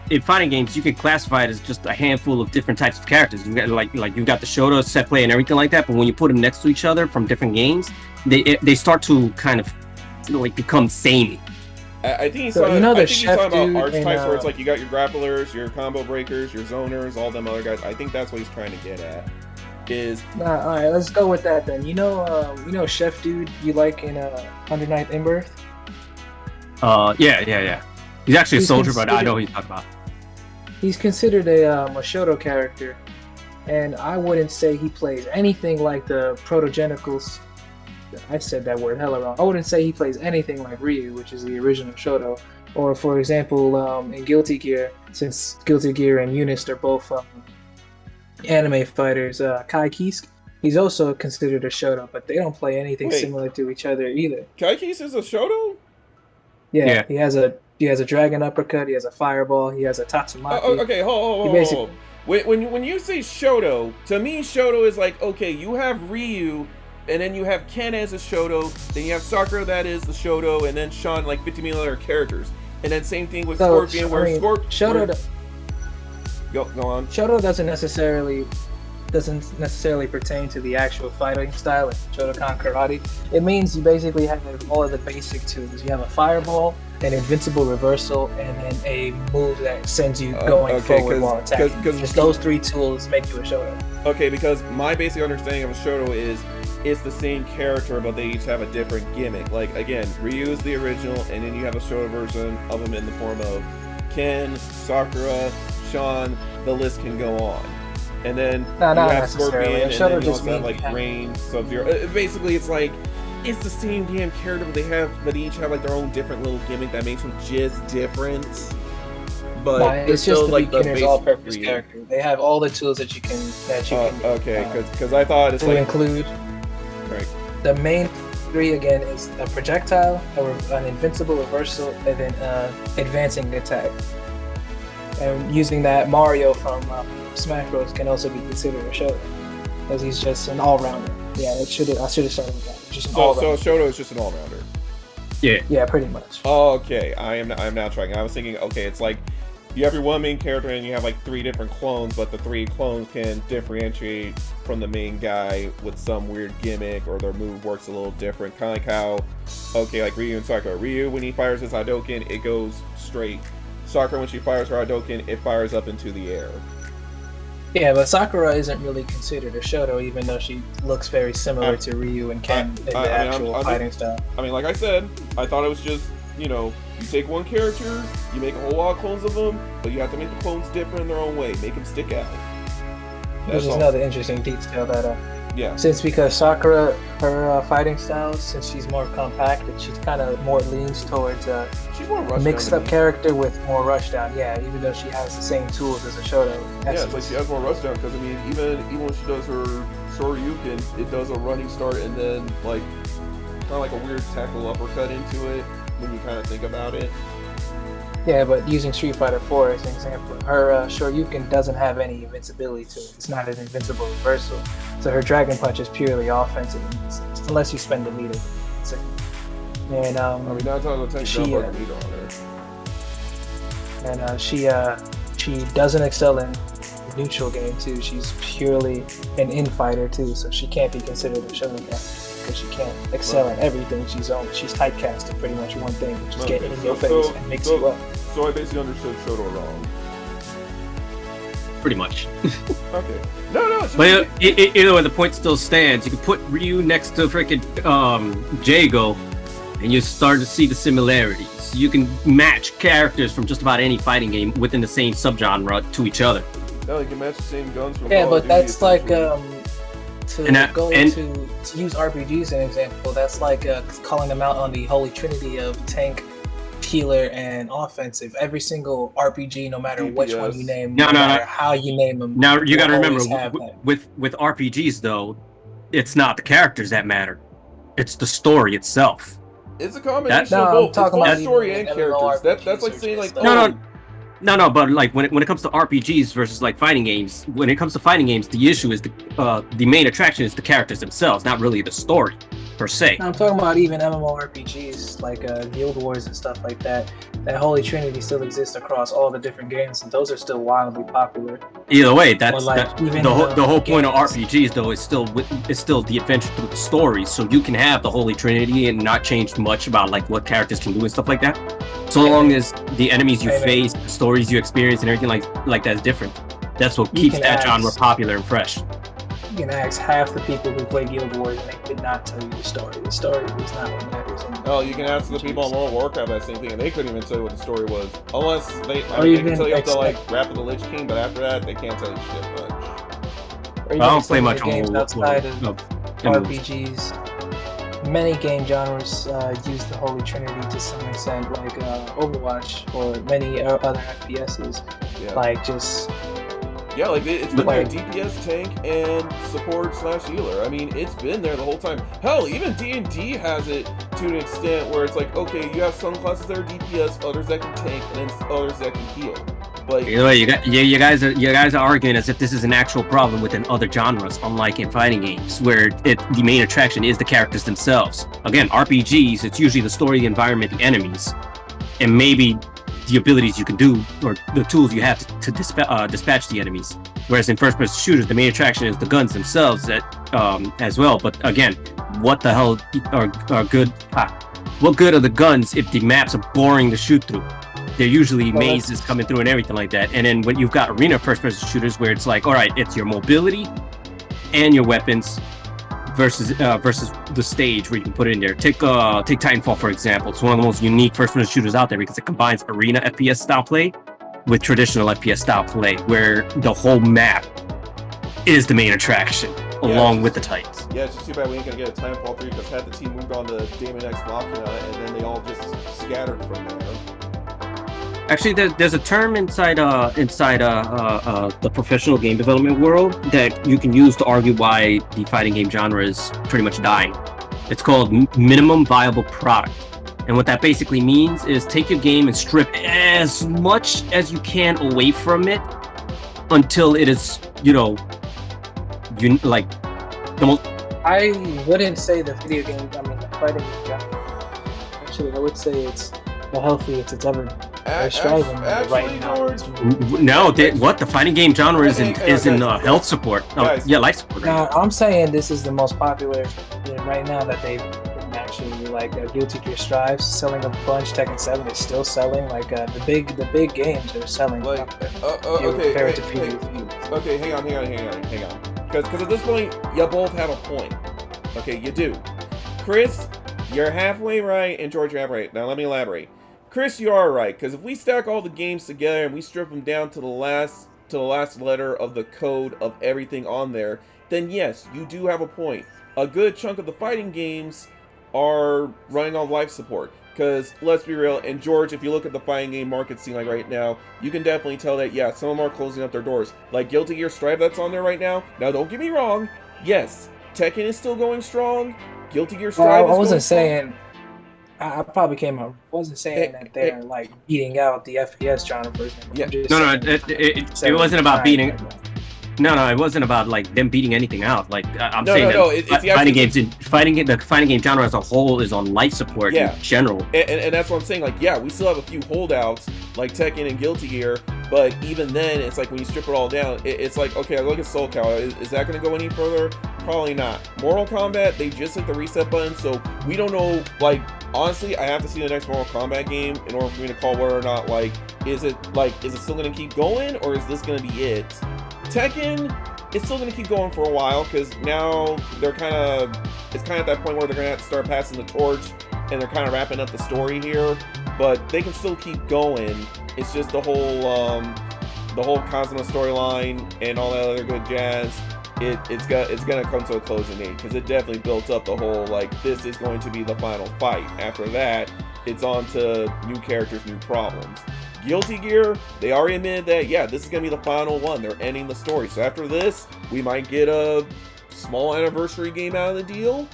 If fighting games, you can classify it as just a handful of different types of characters. You got like you've got the Shoto set play and everything like that. But when you put them next to each other from different games, they start to kind of like become samey. I think he's So, talking, you know the I think he's chef talking about dude archetypes in, where it's like you got your grapplers, your combo breakers, your zoners, all them other guys. I think that's what he's trying to get at. All right, let's go with that then. You know Chef Dude you like in Under Night in Birth? Yeah. He's actually a soldier, but I know who he's talking about. He's considered a Shoto character, and I wouldn't say he plays anything like the Protogenicals. I said that word hella wrong. I wouldn't say he plays anything like Ryu, which is the original Shoto. Or, for example, in Guilty Gear, since Guilty Gear and Eunice are both anime fighters, Kai Kiske, he's also considered a Shoto, but they don't play anything similar to each other either. Kai Kiske is a Shoto? Yeah, he has a dragon uppercut, he has a fireball, he has a Tatsumaki. Okay, hold. When you say Shoto, to me Shoto is like, okay, you have Ryu, and then you have Ken as a Shoto, then you have Sakura that is the Shoto, and then Sean, like 50 million other characters. And then same thing with Scorpion, Shoto... Go on. Shoto doesn't necessarily pertain to the actual fighting style like Shotokan Karate. It means you basically have all of the basic tools. You have a fireball, an invincible reversal, and then a move that sends you going forward while attacking. Just those three tools make you a Shoto. Okay, because my basic understanding of a Shoto is it's the same character, but they each have a different gimmick. Like, again, Ryu is the original, and then you have a Shoto version of him in the form of Ken, Sakura, Sean, the list can go on. And then you have Scorpion, and then you also have like Rain, Sub-Zero. Basically, it's like it's the same damn character, but they each have like their own different little gimmick that makes them just different. But it's just the beginner's all-purpose character. They have all the tools that you can. Okay, because I thought it's to like include. Right. The main three again is a projectile, an invincible reversal, and then advancing attack. And using that, Mario from Smash Bros. Can also be considered a Shoto, because he's just an all-rounder. Yeah, I should have started with that. Just so Shoto is just an all-rounder. Yeah, pretty much. Okay, I'm now tracking. I was thinking, okay, it's like you have your one main character and you have like 3 different clones, but the 3 clones can differentiate from the main guy with some weird gimmick, or their move works a little different. Kind of like how, okay, like Ryu and Sakura. Ryu, when he fires his Hadouken, it goes straight. Sakura, when she fires her Hadouken, it fires up into the air. Yeah, but Sakura isn't really considered a Shoto, even though she looks very similar to Ryu and Ken in the actual fighting style. I mean, like I said, I thought it was just, you take one character, you make a whole lot of clones of them, but you have to make the clones different in their own way, make them stick out. Which is another interesting detail that, because Sakura, her fighting style, since she's more compact, she's kind of more leans towards she's more mixed up character with more rushdown. Yeah, even though she has the same tools as a Shoto. Yeah, it's like she has more rushdown, because I mean, even when she does her Soryuken, it does a running start and then like kind of like a weird tackle uppercut into it when you kind of think about it. Yeah, but using Street Fighter 4 as an example, her Shoryuken doesn't have any invincibility to it. It's not an invincible reversal. So her Dragon Punch is purely offensive, unless you spend the meter. And I mean, that's how the tank meter on her. And she doesn't excel in neutral game too. She's purely an in-fighter too, so she can't be considered a Shonen because she can't excel in everything. She's typecast to pretty much one thing, which is getting in your face and mix you up. So I basically understood Shoto wrong. Pretty much. Okay. No. But either way, the point still stands. You can put Ryu next to freaking Jago, and you start to see the similarities. You can match characters from just about any fighting game within the same subgenre to each other. No, you can match the same guns from Yeah, Call of but Duty, that's like essentially. to use RPGs as an example. That's like calling them out on the holy trinity of tank, healer, and offensive. Every single RPG, no matter which one you name, no matter how you name them. Now you got to remember, with RPGs though, it's not the characters that matter; it's the story itself. It's a combination of both. I'm talking about story and characters. That's like saying like No, but like when it comes to RPGs versus like fighting games, when it comes to fighting games, the issue is the main attraction is the characters themselves, not really the story per se. I'm talking about even MMORPGs like Guild Wars and stuff like that. That holy trinity still exists across all the different games, and those are still wildly popular. Either way, that's like, the whole point of RPGs though is still the adventure through the story. So you can have the holy trinity and not change much about like what characters can do and stuff like that. So long as the enemies you face, the stories you experience, and everything like that's different. That's what keeps that genre popular and fresh. You can ask half the people who play Guild Wars, and they could not tell you the story. The story is not what matters. Oh, you can ask the people on World of Warcraft that same thing, and they couldn't even tell you what the story was. Unless they can tell you up to like Wrath of the Lich King, but after that, they can't tell you shit much. I don't play much games outside of RPGs. Many game genres use the Holy Trinity to some extent, like Overwatch or many other FPSs. Yeah. Like just. Yeah, like it's been there, DPS, tank, and support/healer. I mean, it's been there the whole time. Hell, even D&D has it to an extent where it's like, okay, you have some classes that are DPS, others that can tank, and then others that can heal. Like, either way, you guys are arguing as if this is an actual problem within other genres, unlike in fighting games, where the main attraction is the characters themselves. Again, RPGs, it's usually the story, the environment, the enemies, and maybe the abilities you can do or the tools you have to dispatch the enemies. Whereas in first-person shooters, the main attraction is the guns themselves as well. But again, what the hell are good? What good are the guns if the maps are boring to shoot through? They're usually mazes coming through and everything like that. And then when you've got arena first-person shooters where it's like, all right, it's your mobility and your weapons versus the stage where you can put it in there. Take Titanfall for example. It's one of the most unique first-person shooters out there because it combines arena FPS style play with traditional FPS style play, where the whole map is the main attraction along with the Titans. Yeah, it's just too bad we ain't gonna get a Titanfall 3 because half the team moved on to Daemon X Machina and then they all just scattered from there. Actually, there's a term inside the professional game development world that you can use to argue why the fighting game genre is pretty much dying. It's called minimum viable product. And what that basically means is take your game and strip as much as you can away from it until it is, like the most. I wouldn't say the video game, the fighting game genre. Actually, I would say it's the healthiest it's ever been. They're striving right now. No, what the fighting game genre is in health support. Life support. Now, I'm saying this is the most popular right now that they've actually Guilty Gear Strive selling a bunch. Tekken 7 is still selling. The big games are selling. Okay, hang on. Because at this point, you both have a point. Okay, you do. Chris, you're halfway right, and George, you're half right. Now let me elaborate. Chris, you are right, because if we stack all the games together and we strip them down to the last letter of the code of everything on there, then yes, you do have a point. A good chunk of the fighting games are running on life support. Because, let's be real, and George, if you look at the fighting game market scene right now, you can definitely tell that, yeah, some of them are closing up their doors. Like Guilty Gear Strive that's on there right now. Now, don't get me wrong. Yes, Tekken is still going strong. Guilty Gear Strive is going strong. I probably came up. Wasn't saying that they're beating out the FPS genre for example. Yeah. It wasn't about beating. No, it wasn't about them beating anything out. I'm saying the fighting game genre as a whole is on life support in general. And that's what I'm saying. We still have a few holdouts like Tekken and Guilty Gear, but even then, it's when you strip it all down, it's okay. I look at Soul Calibur. Is that going to go any further? Probably not. Mortal Kombat, they just hit the reset button, so we don't know. Honestly, I have to see the next Mortal Kombat game in order for me to call whether or not is it still going to keep going, or is this going to be it? Tekken, it's still going to keep going for a while because now it's kind of at that point where they're going to have to start passing the torch and they're kind of wrapping up the story here, but they can still keep going. It's just the whole Cosmo storyline and all that other good jazz. It's gonna come to a closing date because it definitely built up the whole like this is going to be the final fight. After that, it's on to new characters, new problems. Guilty Gear, they already admitted that yeah, this is gonna be the final one. They're ending the story. So after this, we might get a small anniversary game out of the deal,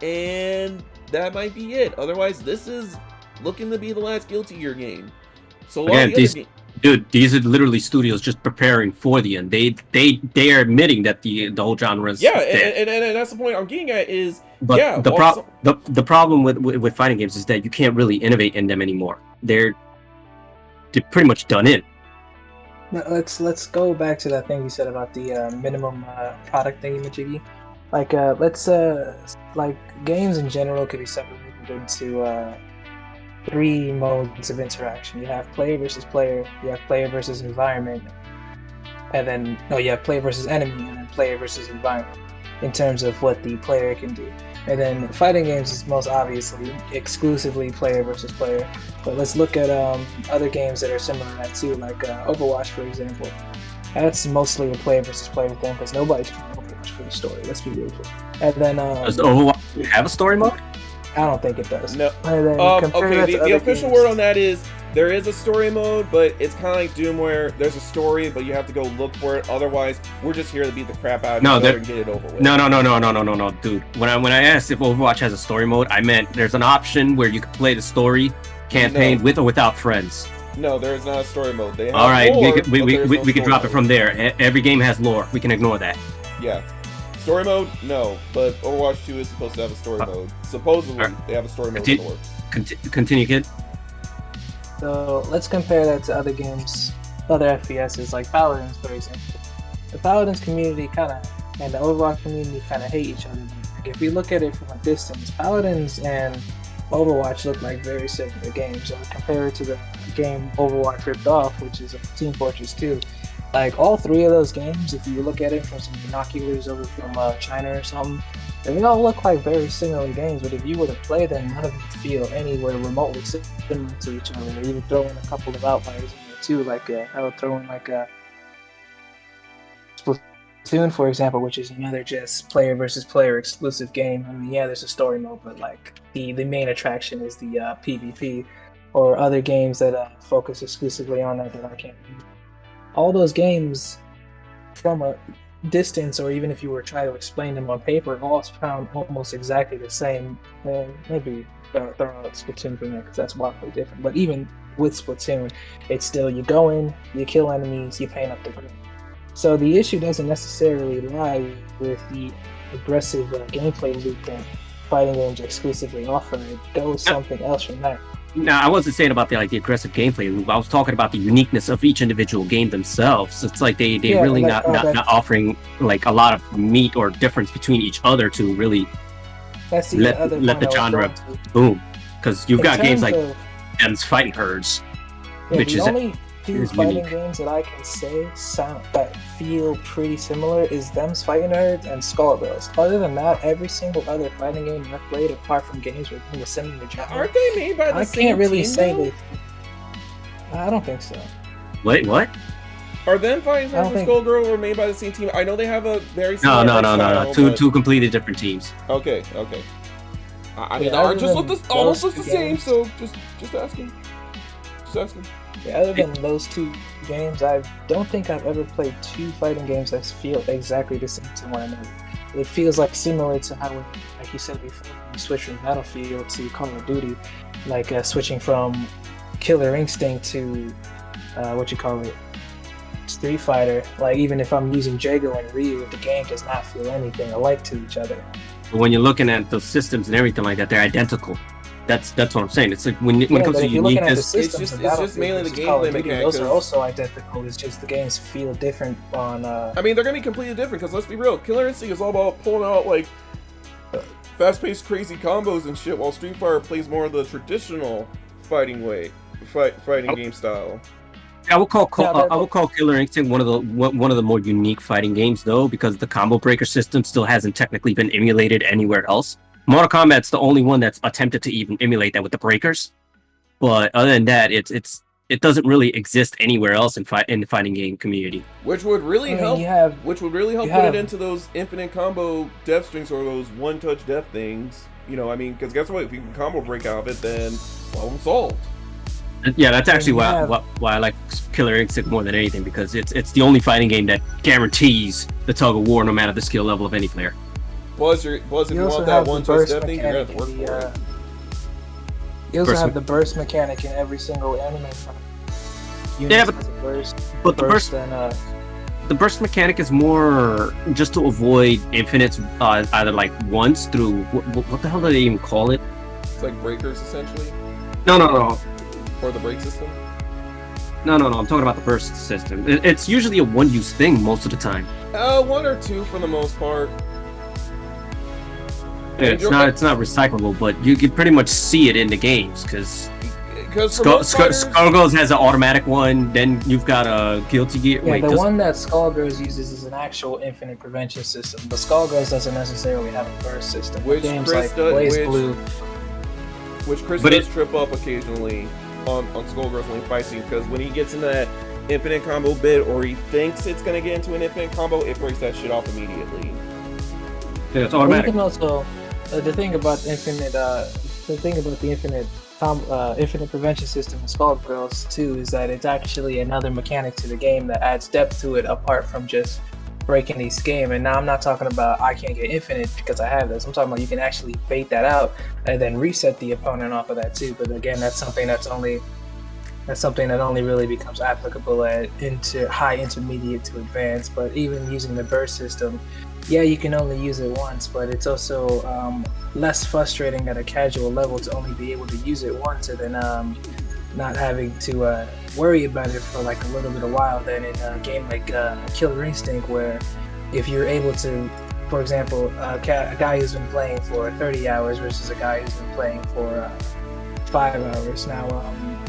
and that might be it. Otherwise, this is looking to be the last Guilty Gear game. So again, these are literally studios just preparing for the end. They are admitting that the whole genre is dead. And that's the point I'm getting at is but the problem with fighting games is that you can't really innovate in them anymore. They're pretty much done in. Let's go back to that thing you said about the minimum product thingy-majiggy. Like like games in general could be separated into 3 modes of interaction. You have player versus player, you have player versus environment, and then you have player versus enemy, and then player versus environment in terms of what the player can do. And then fighting games is most obviously exclusively player versus player. But let's look at other games that are similar to that too, like Overwatch, for example. That's mostly a player versus player thing because nobody's playing Overwatch for the story. Let's be real. And then does Overwatch have a story mode? I don't think it does. No. Okay, the official word on that is there is a story mode, but it's kind of like Doom where there's a story, but you have to go look for it. Otherwise, we're just here to beat the crap out of each other and get it over with. No, dude. When I asked if Overwatch has a story mode, I meant there's an option where you can play the story campaign with or without friends. No, there is not a story mode. They have all right, lore, we can drop it from there. Every game has lore. We can ignore that. Yeah. Story mode? No, but Overwatch 2 is supposed to have a story mode. Supposedly, they have a story mode in the works. Continue, kid. So let's compare that to other games, other FPSs like Paladins, for example. The Paladins community and the Overwatch community kind of hate each other. Like if we look at it from a distance, Paladins and Overwatch look like very similar games. So compare it to the game Overwatch ripped off, which is Team Fortress 2. Like all 3 of those games, if you look at it from some binoculars over from China or something, they all look like very similar games. But if you were to play them, none of them feel anywhere remotely similar to each other. They even throw in a couple of outliers in there too. Like I would throw in like a Splatoon, for example, which is another just player versus player exclusive game. I mean, yeah, there's a story mode, but like the main attraction is the PvP, or other games that focus exclusively on that I can't remember. All those games, from a distance, or even if you were trying to explain them on paper, all sound almost exactly the same. Maybe throw out Splatoon from there because that's wildly different. But even with Splatoon, it's still you go in, you kill enemies, you paint up the grid. So the issue doesn't necessarily lie with the aggressive gameplay loop that fighting games exclusively offer. It goes something else from that. No, I wasn't saying about the aggressive gameplay loop. I was talking about the uniqueness of each individual game themselves. It's like they really not offering like a lot of meat or difference between each other to really let the genre boom. Because you've got games like M's Fighting Herds, which is only 2 fighting games that I can say that feel pretty similar is Them's Fighting Herds and Skullgirls. Other than that, every single other fighting game I've played, apart from games with a similar genre, aren't they made by the same team? I can't really say that. I don't think so. Wait, what? Are Them Fighting Herds and Skullgirls were made by the same team? I know they have a very similar No. Two completely different teams. Okay. I mean, they just almost look the same. So just asking. Yeah, other than those 2 games, I don't think I've ever played 2 fighting games that feel exactly the same to one another. It feels like similar to how, like you said before, you switch from Battlefield to Call of Duty, like switching from Killer Instinct to Street Fighter. Like even if I'm using Jago and Ryu, the game does not feel anything alike to each other. But when you're looking at those systems and everything like that, they're identical. That's what I'm saying. It's like when it comes to uniqueness, it's just mainly the gameplay mechanics. Those are also identical. It's just the games feel different on. I mean, they're gonna be completely different because let's be real. Killer Instinct is all about pulling out like fast-paced, crazy combos and shit, while Street Fighter plays more of the traditional fighting game style. I would call Killer Instinct one of the more unique fighting games though, because the combo breaker system still hasn't technically been emulated anywhere else. Mortal Kombat's the only one that's attempted to even emulate that with the breakers. But other than that, it doesn't really exist anywhere else in the fighting game community. Which would really help. Which would really help put it into those infinite combo death strings or those one-touch death things. You know, I mean, because guess what? If you can combo break out of it, then problem solved. Yeah, that's actually why I like Killer Instinct more than anything, because it's the only fighting game that guarantees the tug of war, no matter the skill level of any player. Plus, if you want that one-touch death thing, you're gonna have to work for it. You also have the burst mechanic in every single anime fight. Yeah, but the burst mechanic is more just to avoid infinites, either like once through what the hell do they even call it? It's like breakers essentially. No. Or the break system. No. I'm talking about the burst system. It's usually a one-use thing most of the time. One or two for the most part. Yeah, it's not recyclable, but you can pretty much see it in the games because Skullgirls has an automatic one. Then you've got a Guilty Gear. Yeah, the one that Skullgirls uses is an actual infinite prevention system, but Skullgirls doesn't necessarily have a burst system. Which games Chris like does, Blaze Blue, which Chris does trip up occasionally on Skullgirls when he fights you, because when he gets into that infinite combo bit, or he thinks it's gonna get into an infinite combo, it breaks that shit off immediately. Yeah, it's automatic. You can also the thing about the infinite prevention system in Skullgirls too is that it's actually another mechanic to the game that adds depth to it apart from just breaking the game. And now I'm not talking about I can't get infinite because I have this. I'm talking about you can actually bait that out and then reset the opponent off of that too. But again, that's something that only really becomes applicable into high, intermediate to advanced. But even using the burst system, yeah, you can only use it once, but it's also less frustrating at a casual level to only be able to use it once and then not having to worry about it for like a little bit of while than in a game like Killer Instinct, where if you're able to, for example, a guy who's been playing for 30 hours versus a guy who's been playing for 5 hours. Now,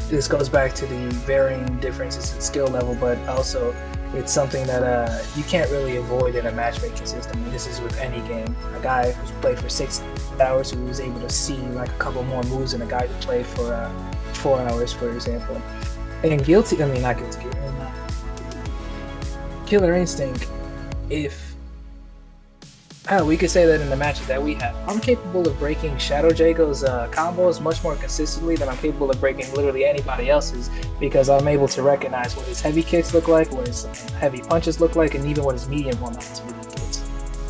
this goes back to the varying differences in skill level, but also it's something that you can't really avoid in a matchmaking system. And this is with any game. A guy who's played for 6 hours who was able to see like a couple more moves than a guy who played for 4 hours, for example. And in Killer Instinct, we could say that in the matches that we have, I'm capable of breaking Shadow Jago's combos much more consistently than I'm capable of breaking literally anybody else's, because I'm able to recognize what his heavy kicks look like, what his heavy punches look like, and even what his medium not his medium kicks.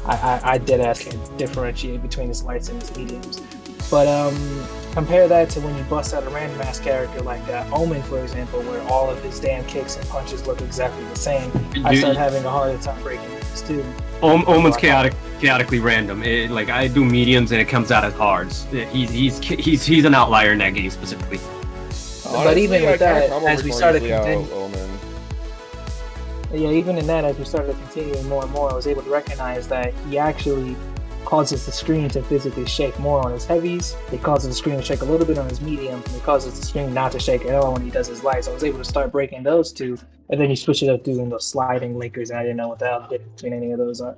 I deadass can differentiate between his lights and his mediums. But compare that to when you bust out a random ass character like Omen, for example, where all of his damn kicks and punches look exactly the same. I start having a harder time breaking this too. Omen's chaotically random. Like I do mediums and it comes out as hards. He's an outlier in that game specifically. Honestly, but even with that, as we started continuing more and more, I was able to recognize that he actually causes the screen to physically shake more on his heavies. It causes the screen to shake a little bit on his medium, and it causes the screen not to shake at all when he does his lights. So I was able to start breaking those two, and then you switch it up doing those sliding linkers, and I didn't know what the hell the difference between any of those are.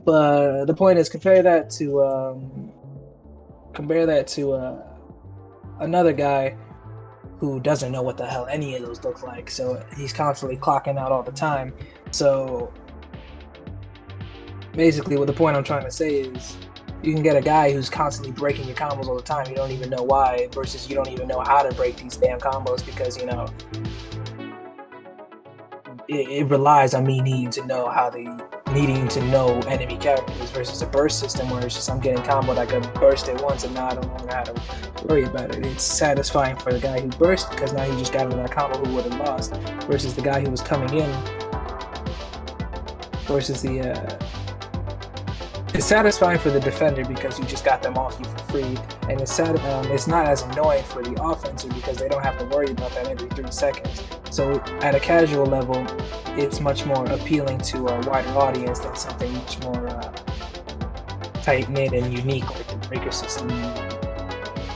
But the point is, compare that to another guy who doesn't know what the hell any of those look like. So he's constantly clocking out all the time. So basically, what the point I'm trying to say is, you can get a guy who's constantly breaking your combos all the time. You don't even know why, versus you don't even know how to break these damn combos because, you know, it relies on me needing to know enemy characters versus a burst system where it's just I'm getting comboed, I can burst it once and now I don't longer have to worry about it. It's satisfying for the guy who burst because now he just got another combo who would have lost, versus the guy who was coming in versus it's satisfying for the defender because you just got them off you for free, and it's not as annoying for the offenser because they don't have to worry about that every 3 seconds. So at a casual level, it's much more appealing to a wider audience than something much more tight-knit and unique like the breaker system.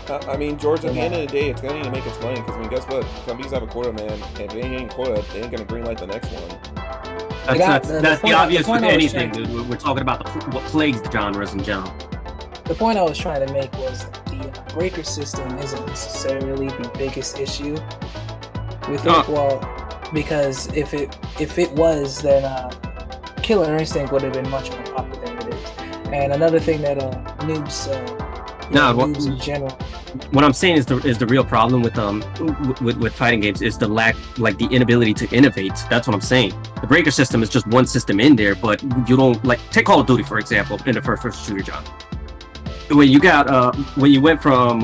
I mean, George, at the end of the day, it's going to need to make its money, because I mean, guess what? Companies have a quota, man, and if they ain't getting quota, they ain't going to greenlight the next one. That's the obvious with anything, dude. We're talking about what plagues the genres in general. the point I was trying to make was that the breaker system isn't necessarily the biggest issue with it. Well, because if it was, then Killer Instinct would have been much more popular than it is. And another thing that noobs in general. What I'm saying is the real problem with fighting games is the lack, like the inability to innovate. That's what I'm saying. The breaker system is just one system in there, but you don't like take Call of Duty for example in the first shooter genre. When you got when you went from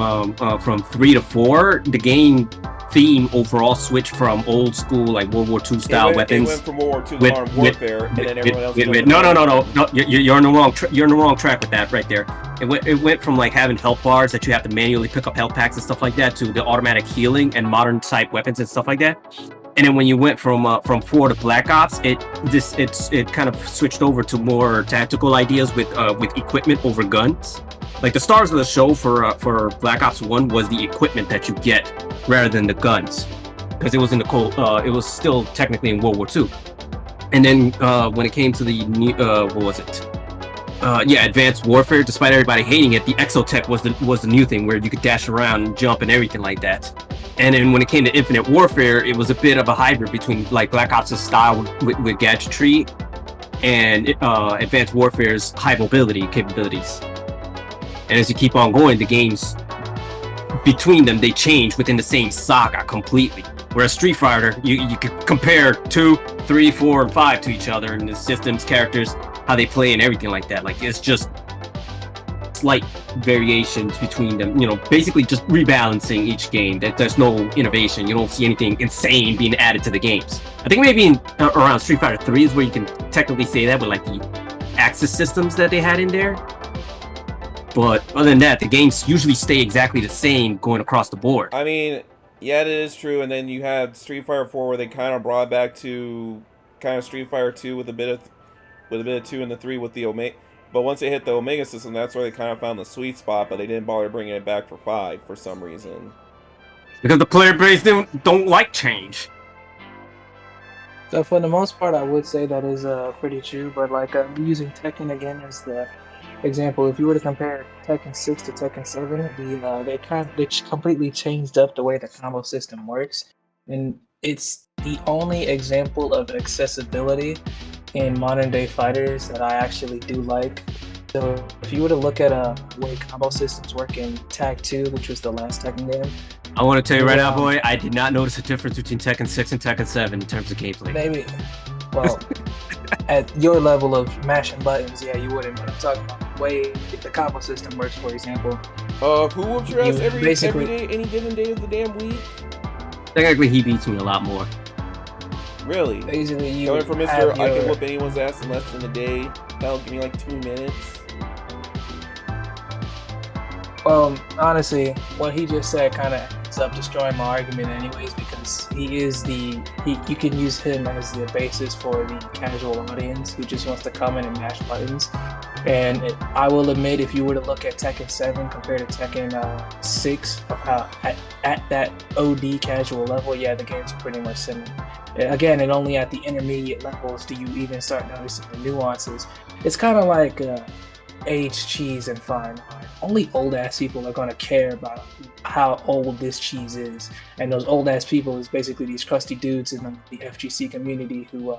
3 to 4, the game theme overall switched from old school like World War II style weapons. It went from World War II to Modern Warfare, and then everyone else. No. You're on the wrong. You're on the wrong track with that right there. It went from like having health bars that you have to manually pick up health packs and stuff like that to the automatic healing and modern type weapons and stuff like that. And then when you went from 4 to Black Ops, it kind of switched over to more tactical ideas with equipment over guns. Like the stars of the show for Black Ops 1 was the equipment that you get rather than the guns, because it was in the cold. It was still technically in World War II. And then when it came to the new, what was it? Advanced Warfare. Despite everybody hating it, the Exotech was the new thing where you could dash around and jump and everything like that. And then when it came to Infinite Warfare, it was a bit of a hybrid between like Black Ops' style with gadgetry and Advanced Warfare's high mobility capabilities. And as you keep on going, the games between them, they change within the same saga completely. Whereas Street Fighter, you could compare 2, 3, 4, and 5 to each other, and the systems, characters, how they play, and everything like that. Like it's just slight variations between them. You know, basically just rebalancing each game. That there's no innovation. You don't see anything insane being added to the games. I think maybe around Street Fighter 3 is where you can technically say that with like the Axis systems that they had in there. But other than that, the games usually stay exactly the same going across the board. I mean, yeah, it is true. And then you have Street Fighter 4 where they kind of brought back to kind of Street Fighter 2 with a bit of 2 and the 3 with the Omega. But once they hit the Omega system, that's where they kind of found the sweet spot. But they didn't bother bringing it back for 5 for some reason. Because the player base don't like change. So for the most part, I would say that is pretty true. But like using Tekken again as the example, if you were to compare Tekken 6 to Tekken 7, they completely changed up the way the combo system works, and it's the only example of accessibility in modern day fighters that I actually do like. So if you were to look at the way combo systems work in Tag 2, which was the last Tekken game, I want to tell you right now, boy, I did not notice a difference between Tekken 6 and Tekken 7 in terms of gameplay. Maybe, well, at your level of mashing buttons, yeah, you wouldn't. But I'm talking about the way the combo system works, for example. Who whoops your ass every day, any given day of the damn week? Technically, he beats me a lot more. Really? Basically, you coming from Mr. I can whoop anyone's ass in less than a day. That'll give me like 2 minutes. Honestly, what he just said kind of ends up destroying my argument anyways, because you can use him as the basis for the casual audience who just wants to come in and mash buttons. And I will admit, if you were to look at Tekken 7 compared to Tekken 6 at that OD casual level, yeah, the games are pretty much similar. Again, and only at the intermediate levels do you even start noticing the nuances. It's kind of like aged cheese and fine wine. Only old ass people are gonna care about how old this cheese is, and those old ass people is basically these crusty dudes in the FGC community who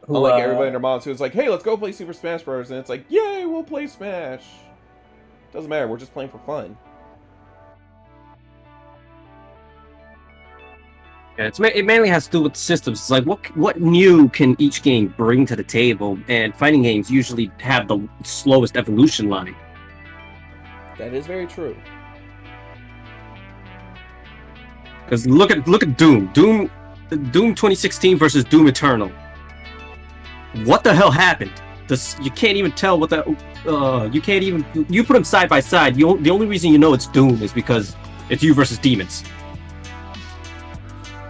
like everybody and their moms who's like, hey, let's go play Super Smash Bros. And it's like, yay, we'll play Smash. Doesn't matter, we're just playing for fun. Yeah, it mainly has to do with systems. It's like what new can each game bring to the table, and fighting games usually have the slowest evolution line. That is very true. Because look at Doom 2016 versus Doom Eternal. What the hell happened? You can't even tell what you put them side by side. The only reason you know it's Doom is because it's you versus demons.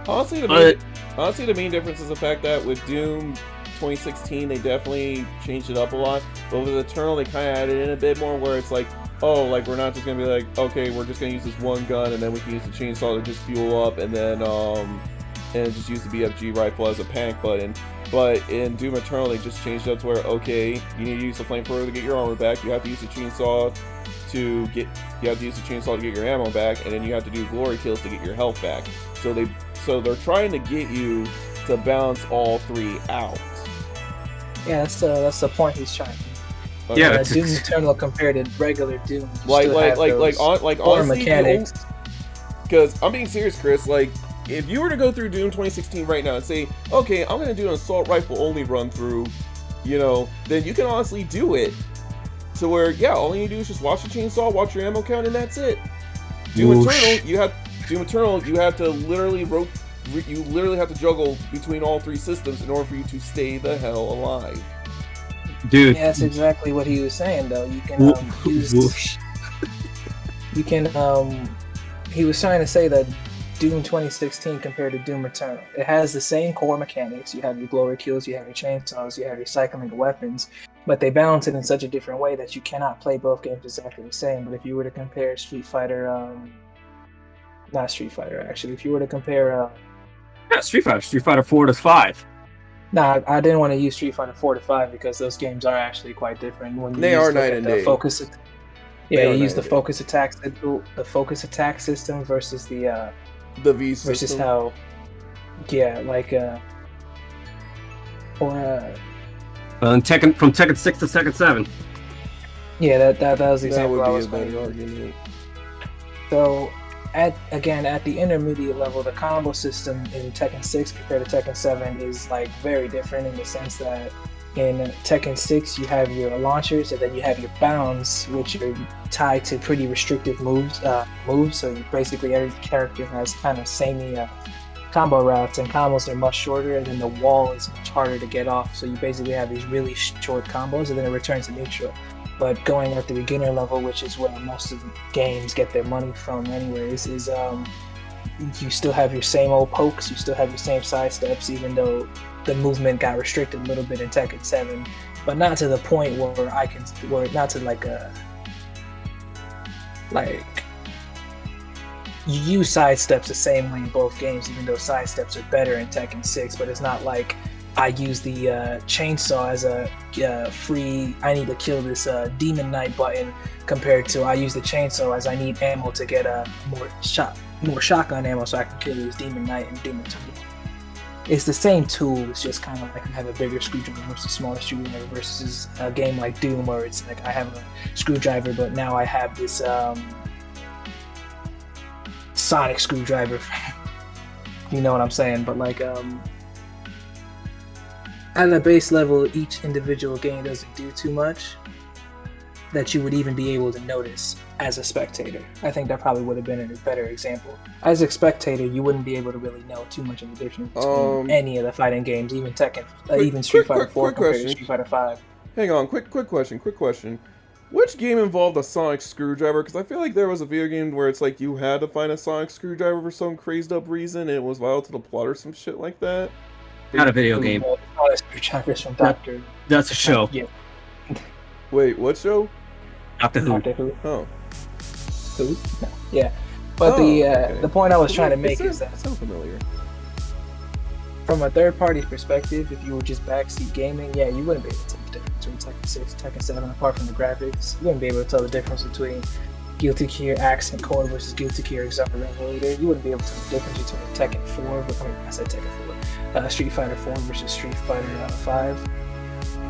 Honestly, the main difference is the fact that with Doom 2016, they definitely changed it up a lot. But with Eternal, they kind of added in a bit more where it's like, oh, like we're not just going to be like, okay, we're just going to use this one gun and then we can use the chainsaw to just fuel up and then just use the BFG rifle as a panic button. But in Doom Eternal, they just changed it up to where, okay, you need to use the flamethrower to get your armor back. You have to use the chainsaw to get your ammo back, and then you have to do glory kills to get your health back. So they're trying to get you to balance all three out. Yeah, that's the point he's trying. Okay. Yeah, Doom Eternal compared to regular Doom. Honestly, mechanics. Because I'm being serious, Chris. Like, if you were to go through Doom 2016 right now and say, okay, I'm gonna do an assault rifle only run through, then you can honestly do it. To where, yeah, all you do is just watch the chainsaw, watch your ammo count, and that's it. Doom Eternal, you have to literally have to juggle between all three systems in order for you to stay the hell alive. Dude. Yeah, that's exactly what he was saying, though. You can use. You can. He was trying to say that Doom 2016 compared to Doom Eternal, it has the same core mechanics. You have your glory kills, you have your chainsaws, you have your cycling of weapons, but they balance it in such a different way that you cannot play both games exactly the same. But if you were to compare Street Fighter, not Street Fighter actually, if you were to compare, Street Fighter 4 to 5. Nah, I didn't want to use Street Fighter 4 to 5 because those games are actually quite different. When you they are night and day. You use the focus attack system versus the V system. Versus how, From Tekken 6 to Tekken 7. Yeah, that was exactly what I was going going to argue. So, at the intermediate level, the combo system in Tekken 6 compared to Tekken 7 is like very different in the sense that in Tekken 6 you have your launchers and then you have your bounds, which are tied to pretty restrictive moves. So basically every character has kind of samey combo routes, and combos are much shorter, and then the wall is much harder to get off. So you basically have these really short combos, and then it returns to neutral. But going at the beginner level, which is where most of the games get their money from anyways, is you still have your same old pokes, you still have your same side steps, even though the movement got restricted a little bit in Tekken 7, but not to the point where not to like you use side steps the same way in both games, even though side steps are better in Tekken 6, but it's not like I use the chainsaw as a free, I need to kill this Demon Knight button, compared to I use the chainsaw as I need ammo to get more shotgun ammo so I can kill this Demon Knight and Doom Eternal. It's the same tool, it's just kind of like I have a bigger screwdriver versus a smaller screwdriver versus a game like Doom where it's like I have a screwdriver but now I have this sonic screwdriver. You know what I'm saying? But like at the base level, each individual game doesn't do too much that you would even be able to notice as a spectator. I think that probably would have been a better example. As a spectator, you wouldn't be able to really know too much of the difference between any of the fighting games, even Tekken, even Street Fighter 4 compared to Street Fighter 5. Hang on, quick question. Which game involved a sonic screwdriver? Because I feel like there was a video game where it's like you had to find a sonic screwdriver for some crazed up reason, and it was vital to the plot or some shit like that. Not a video game. Screwdrivers from Doctor. That's a show. Yeah. Wait, what show? Doctor Who. Doctor Who. Oh. Who? No. Yeah. But the point I was trying to make is that so familiar. From a third party's perspective, if you were just backseat gaming, yeah, you wouldn't be able to tell the difference between Tekken 6 and Tekken 7 apart from the graphics. You wouldn't be able to tell the difference between Guilty Gear Accent Core versus Guilty Gear Exotic Revelator. You wouldn't be able to tell the difference between Tekken 4, I said Tekken 4, Street Fighter 4 versus Street Fighter 5.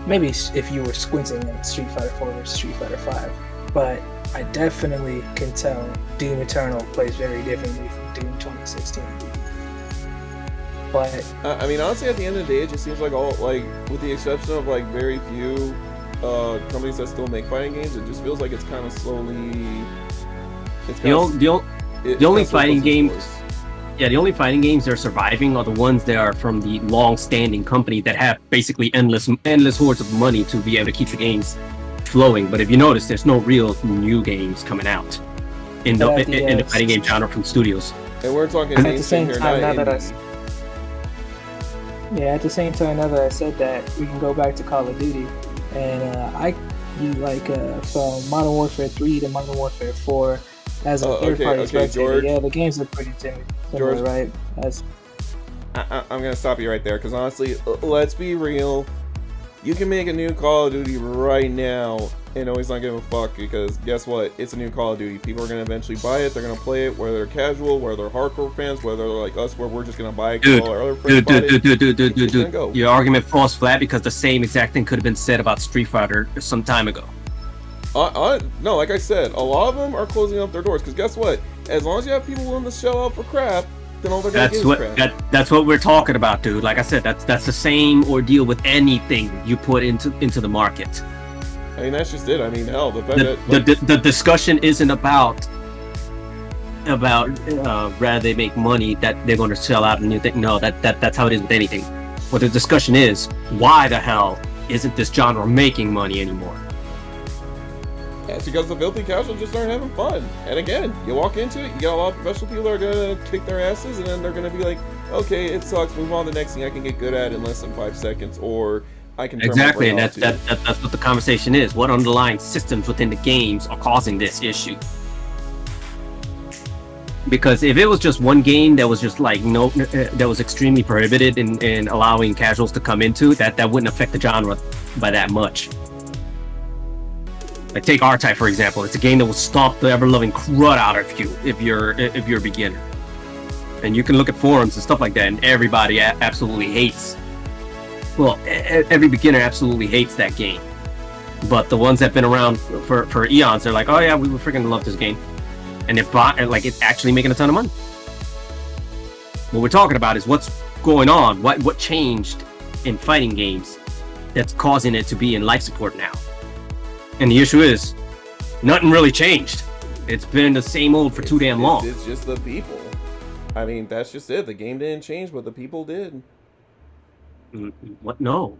Maybe if you were squinting at Street Fighter 4 versus Street Fighter 5. But I definitely can tell Doom Eternal plays very differently from Doom 2016. But I mean, honestly, at the end of the day, it just seems like all, like, with the exception of like very few companies that still make fighting games, it just feels like it's kind of slowly. The only fighting games that are surviving are the ones that are from the long-standing company that have basically endless hordes of money to be able to keep the games flowing. But if you notice, there's no real new games coming out in the fighting game genre from studios. And we're talking at the same time now that at the same time, now that I said that, we can go back to Call of Duty, and from Modern Warfare 3 to Modern Warfare 4 as a third-party spectator. George. Yeah, the games are pretty similar, right? I'm gonna stop you right there, because honestly, let's be real. You can make a new Call of Duty right now and always not give a fuck, because guess what? It's a new Call of Duty. People are going to eventually buy it. They're going to play it, whether they're casual, whether they're hardcore fans, whether they're like us, where we're just going to buy it because all our other friends bought it. Dude. Your argument falls flat because the same exact thing could have been said about Street Fighter some time ago. No, like I said, a lot of them are closing up their doors, because guess what? As long as you have people willing to shell out for crap, then all they're going to get is crap. That's what we're talking about, dude. Like I said, that's the same ordeal with anything you put into the market. I mean, that's just it. I mean, hell, the discussion isn't about rather they make money that they're going to sell out and you think no, that's how it is with anything. What the discussion is, why the hell isn't this genre making money anymore? It's because the filthy casuals just aren't having fun. And again, you walk into it, you got a lot of professional people that are gonna kick their asses, and then they're gonna be like, okay, it sucks, move on to the next thing I can get good at in less than 5 seconds, or I can turn exactly, my and that's what the conversation is. What underlying systems within the games are causing this issue? Because if it was just one game that was just like that was extremely prohibited in allowing casuals to come into, that wouldn't affect the genre by that much. Like take R-Type for example. It's a game that will stomp the ever-loving crud out of you if you're a beginner. And you can look at forums and stuff like that, and everybody absolutely hates. Well, every beginner absolutely hates that game. But the ones that've been around for eons, they're like, oh yeah, we would freaking love this game, and it's actually making a ton of money. What we're talking about is what's going on, what changed in fighting games that's causing it to be in life support now. And the issue is, nothing really changed. It's been the same old for too damn long. It's just the people. I mean, that's just it. The game didn't change, but the people did. What? No.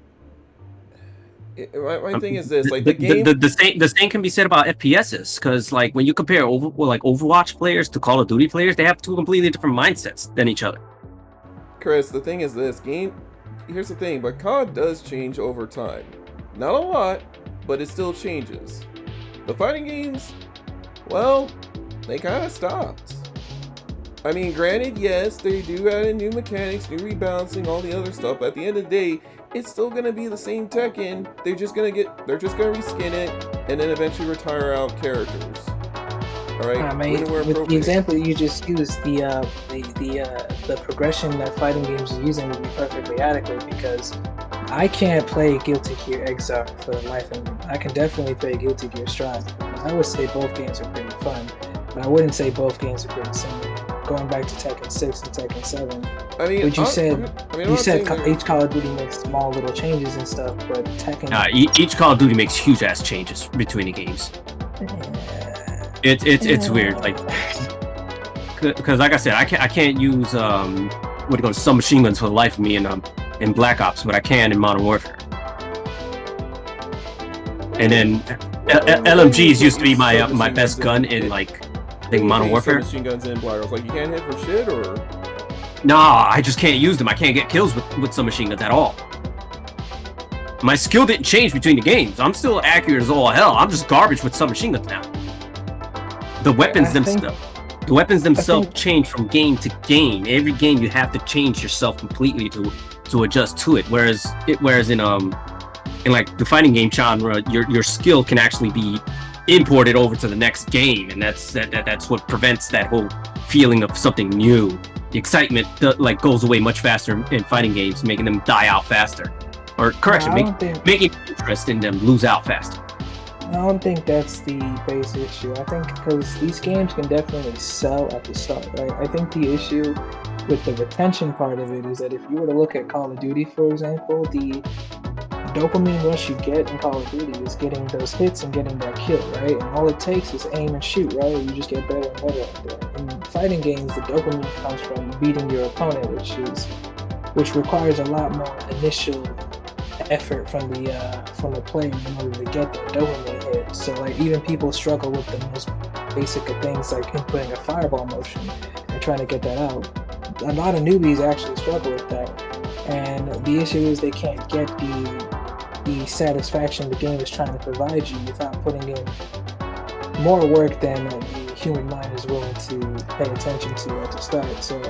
My thing is this: like the game. The same can be said about FPSs, because like when you compare Overwatch players to Call of Duty players, they have two completely different mindsets than each other. Chris, the thing is this game. Here's the thing, but COD does change over time. Not a lot, but it still changes. The fighting games, well, they kind of stopped. I mean, granted, yes, they do add in new mechanics, new rebalancing, all the other stuff. But at the end of the day, it's still gonna be the same Tekken. They're just gonna reskin it and then eventually retire out characters. All right. I mean, with the example you just used, the progression that fighting games are using would be perfectly adequate, because I can't play Guilty Gear Exile for the life of me. I can definitely play Guilty Gear Strive. I would say both games are pretty fun, but I wouldn't say both games are pretty similar. Going back to Tekken 6 and Tekken 7, I mean, but you said each Call of Duty makes small little changes and stuff, but Tekken... each Call of Duty makes huge ass changes between the games. It's weird, like, because like I said, I can't use submachine guns for the life of me in Black Ops, but I can in Modern Warfare. And then LMGs used to be my best gun in like I think Modern Warfare. Machine guns in Black Ops, like you can't hit for shit, or? Nah, I just can't use them. I can't get kills with submachine guns at all. My skill didn't change between the games. I'm still accurate as all hell. I'm just garbage with submachine guns now. The weapons themselves change from game to game. Every game you have to change yourself completely to adjust to it. Whereas in like the fighting game genre, your skill can actually be imported over to the next game, and that's what prevents that whole feeling of something new. The excitement goes away much faster in fighting games, making them die out faster. Or correction, making interest in them lose out faster. I don't think that's the base issue. I think because these games can definitely sell at the start, right? I think the issue with the retention part of it is that if you were to look at Call of Duty, for example, the dopamine rush you get in Call of Duty is getting those hits and getting that kill, right? And all it takes is aim and shoot, right? You just get better and better at that. In fighting games, the dopamine comes from beating your opponent, which requires a lot more initial effort from the player in order to get that dopamine hit. So like even people struggle with the most basic of things like inputting a fireball motion and trying to get that out. A lot of newbies actually struggle with that, and the issue is they can't get the satisfaction the game is trying to provide you without putting in more work than the human mind is willing to pay attention to at the start. So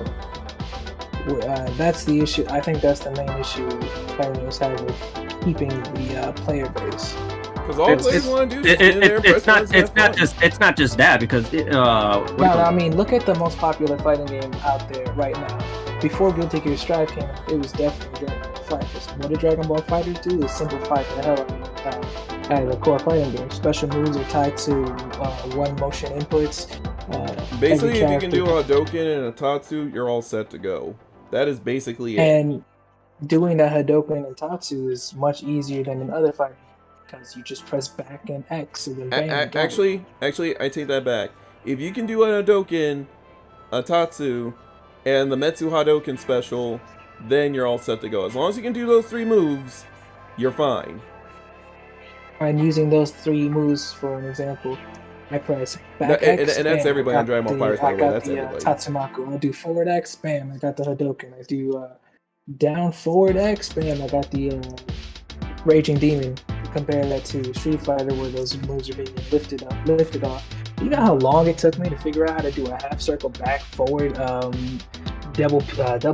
That's the issue. I think that's the main issue fighting games have with keeping the player base. Because all players want to do is stand there, press buttons, and have fun. It's not just that because I mean, look at the most popular fighting game out there right now. Before Guilty Gear Strive came, it was definitely Dragon Ball FighterZ. What did Dragon Ball FighterZ do? Is simplify the hell out of the core fighting game. Special moves are tied to one motion inputs. Basically, if you can do a Hadouken and a Tatsu, you're all set to go. That is basically it. And doing that Hadouken and Tatsu is much easier than in other fighting because you just press back and X and then bang. Actually, I take that back. If you can do an Hadouken, a Tatsu, and the Metsu Hadouken special, then you're all set to go. As long as you can do those 3 moves, you're fine. And using those 3 moves for an example, I press back X, and that's everybody on Dragon Ball FighterZ. I got that's the everybody. Tatsumaku. I'll do forward X, bam, I got the Hadouken. I do down forward X, bam, I got the Raging Demon. Compare that to Street Fighter where those moves are being lifted off. You know how long it took me to figure out how to do a half circle back forward double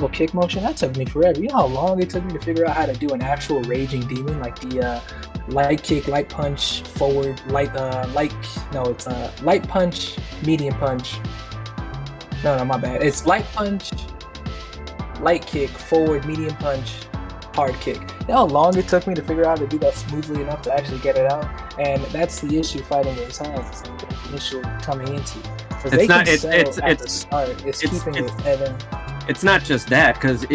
kick motion? That took me forever. You know how long it took me to figure out how to do an actual Raging Demon, like the light kick, light punch, forward, light punch, medium punch. No, my bad. It's light punch, light kick, forward, medium punch, hard kick. You know how long it took me to figure out how to do that smoothly enough to actually get it out? And that's the issue fighting games have. It's the issue coming into. It's not. It's keeping it Evan. It's not just that, because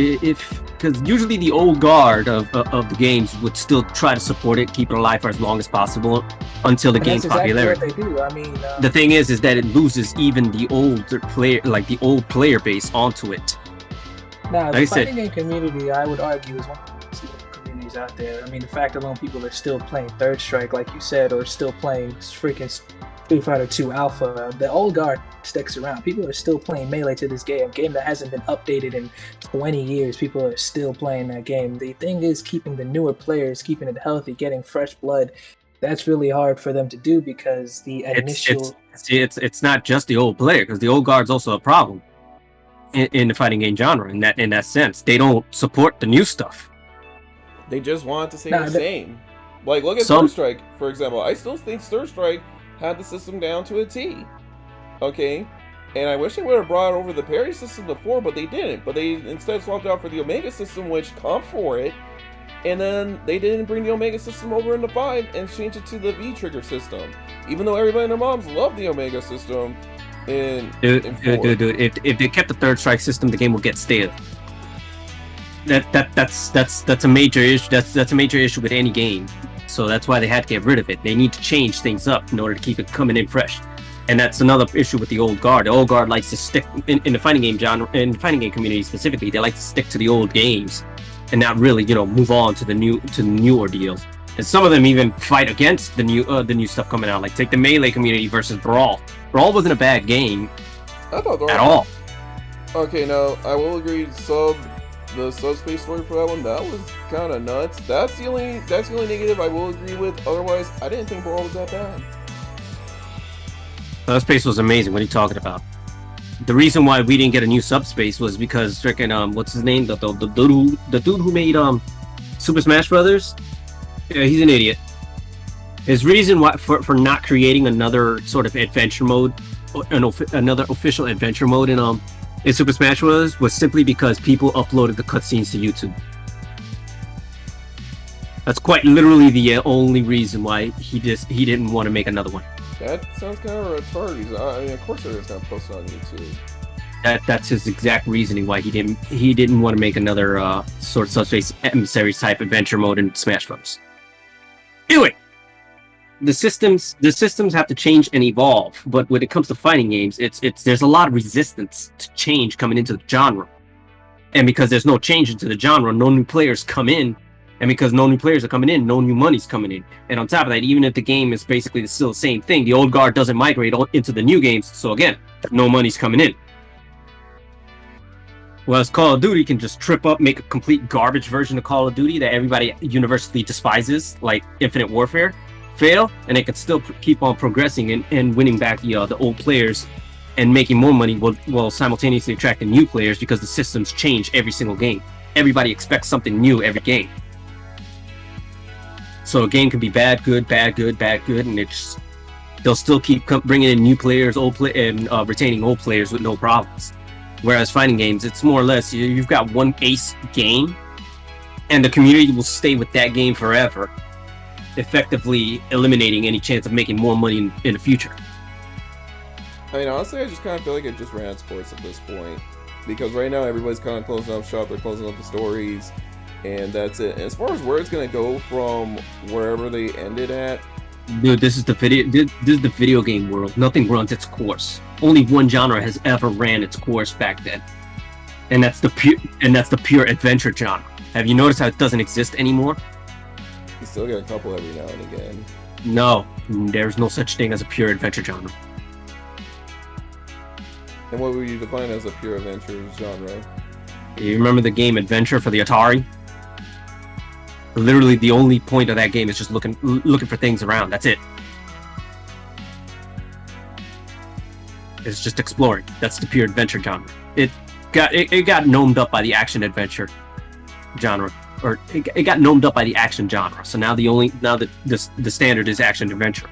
usually the old guard of the games would still try to support it, keep it alive for as long as possible until the game's popularity. What they do. I mean, the thing is that it loses even the older player, like the old player base, onto it. Now, the fighting game community, I would argue, is one of the best communities out there. I mean, the fact alone people are still playing Third Strike, like you said, or still playing freaking Street Fighter 2 Alpha. The old guard sticks around. People are still playing Melee to this game. A game that hasn't been updated in 20 years. People are still playing that game. The thing is keeping the newer players, keeping it healthy, getting fresh blood. That's really hard for them to do because the initial... It's not just the old player, because the old guard's also a problem in the fighting game genre. In that sense, they don't support the new stuff. They just want to stay the same. Like, look at Third Strike, for example. I still think Third Strike had the system down to a T. Okay? And I wish they would have brought over the parry system before, but they didn't. But they instead swapped out for the Omega system, which comped for it. And then they didn't bring the Omega system over into 5 and change it to the V-Trigger system. Even though everybody and their moms love the Omega system in 4. Dude, if they kept the Third Strike system, the game would get stale. That's a major issue. That's a major issue with any game. So that's why they had to get rid of it. They need to change things up in order to keep it coming in fresh. And that's another issue with the old guard. The old guard likes to stick in the fighting game genre, in the fighting game community specifically. They like to stick to the old games and not really, move on to the newer deals. And some of them even fight against the new stuff coming out. Like take the Melee community versus Brawl. Brawl wasn't a bad game at all. Okay, now I will agree. The subspace story for that one, that was kind of nuts. That's the only negative I will agree with. Otherwise, I didn't think Brawl was that bad. Subspace was amazing. What are you talking about? The reason why we didn't get a new subspace was because freaking what's his name? The dude who made Super Smash Brothers. Yeah, he's an idiot. His reason why for not creating another sort of adventure mode, another official adventure mode in Super Smash Bros. Was simply because people uploaded the cutscenes to YouTube. That's quite literally the only reason why he didn't want to make another one. That sounds kind of retarded. I mean, of course they're just gonna post it on YouTube. That's his exact reasoning why he didn't want to make another sort of subspace emissary type adventure mode in Smash Bros. Anyway, the systems have to change and evolve, but when it comes to fighting games, there's a lot of resistance to change coming into the genre, and because there's no change into the genre, no new players come in, and because no new players are coming in, no new money's coming in, and on top of that, even if the game is basically still the same thing, the old guard doesn't migrate into the new games, so again, no money's coming in. Whereas Call of Duty can just trip up, make a complete garbage version of Call of Duty that everybody universally despises, like Infinite Warfare, fail, and it can still keep on progressing and winning back the old players and making more money while simultaneously attracting new players because the systems change every single game. Everybody expects something new every game. So a game can be bad, good, bad, good, bad, good, and they'll still keep bringing in new players, and retaining old players with no problems. Whereas fighting games, it's more or less you've got one ace game, and the community will stay with that game forever, effectively eliminating any chance of making more money in the future. I mean, honestly, I just kind of feel like it just ran its course at this point. Because right now, everybody's kind of closing up shop, they're closing up the stories, and that's it. And as far as where it's going to go from wherever they ended at... Dude, this is the video game world. Nothing runs its course. Only one genre has ever ran its course back then. And that's the pure adventure genre. Have you noticed how it doesn't exist anymore? You still get a couple every now and again. No, there's no such thing as a pure adventure genre. And what would you define as a pure adventure genre? You remember the game Adventure for the Atari? Literally, the only point of that game is just looking for things around. That's it. It's just exploring. That's the pure adventure genre. It got gnomed up by the action adventure genre, or it got gnomed up by the action genre. So now the standard is action adventure,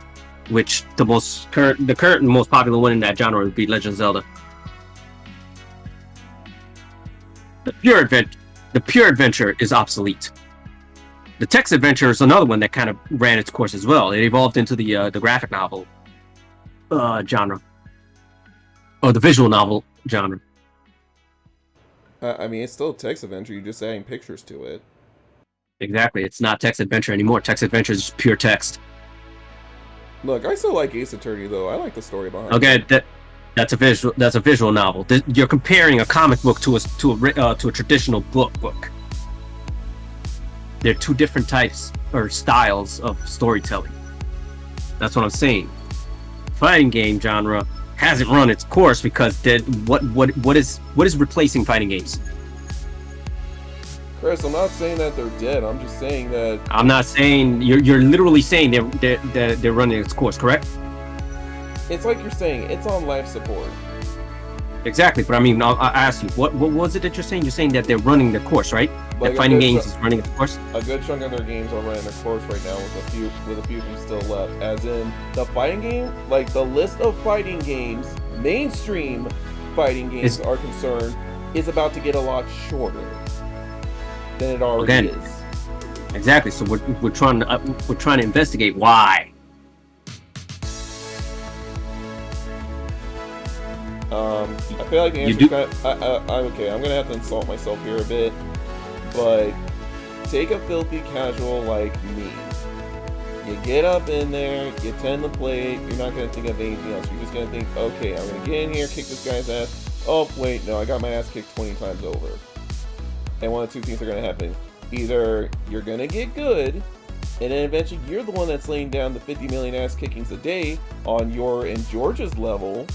which the current and most popular one in that genre would be Legend of Zelda. The pure adventure is obsolete. The text adventure is another one that kind of ran its course as well. It evolved into the graphic novel genre, or the visual novel genre. I mean, it's still text adventure. You're just adding pictures to it. Exactly. It's not text adventure anymore. Text adventure is just pure text. Look, I still like Ace Attorney though. I like the story behind it. Okay, that's a visual novel. You're comparing a comic book to a traditional book. They're two different types or styles of storytelling. That's what I'm saying. Fighting game genre hasn't run its course because what is replacing fighting games? Chris, I'm not saying that they're dead. I'm just saying that... I'm not saying... You're literally saying they're running its course, correct? It's like you're saying, it's on life support. Exactly, but I mean, I asked you, what was it that you're saying? You're saying that they're running their course, right? Like that fighting games is running its course? A good chunk of their games are running their course right now with a few of them still left. As in, the fighting game, like the list of fighting games, mainstream fighting games are concerned, is about to get a lot shorter than it already is. Exactly. So we're trying to investigate why. I feel like the answer is kind of, okay, I'm gonna have to insult myself here a bit, but take a filthy casual like me. You get up in there, you tend to play it, you're not gonna think of anything else. You're just gonna think, okay, I'm gonna get in here, kick this guy's ass. Oh wait, no, I got my ass kicked 20 times over. And one of two things are gonna happen. Either you're gonna get good, and then eventually you're the one that's laying down the 50 million ass kickings a day on your and George's level,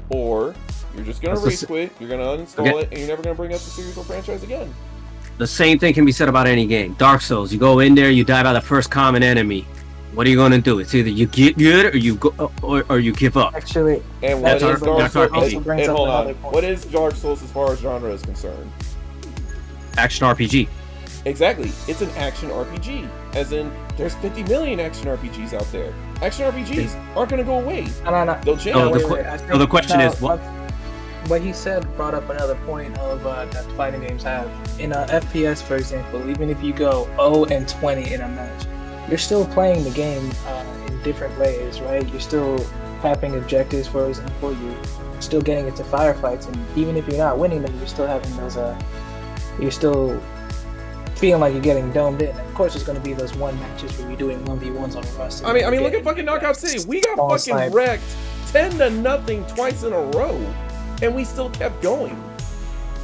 or you're just gonna race quit, you're gonna uninstall it, and you're never gonna bring up the series or franchise again. The same thing can be said about any game. Dark Souls, you go in there, you die by the first common enemy. What are you gonna do? It's either you get good or you go or you give up. Actually, and what is Dark Souls? And hold on, what is Dark Souls as far as genre is concerned? Action RPG. Exactly, it's an action RPG. As in, there's 50 million action RPGs out there. Action RPGs aren't gonna go away. No. They'll change. So the question is what? What he said brought up another point of that fighting games have. In FPS, for example, even if you go 0-20 in a match, you're still playing the game in different ways, right? You're still tapping objectives, for example. You're still getting into firefights, and even if you're not winning them, you're still having those. You're still feeling like you're getting domed in. And of course, there's going to be those one matches where you're doing 1v1s on a Rust. I mean, look at fucking Knockout City. We got fucking wrecked 10-0 twice in a row. And we still kept going.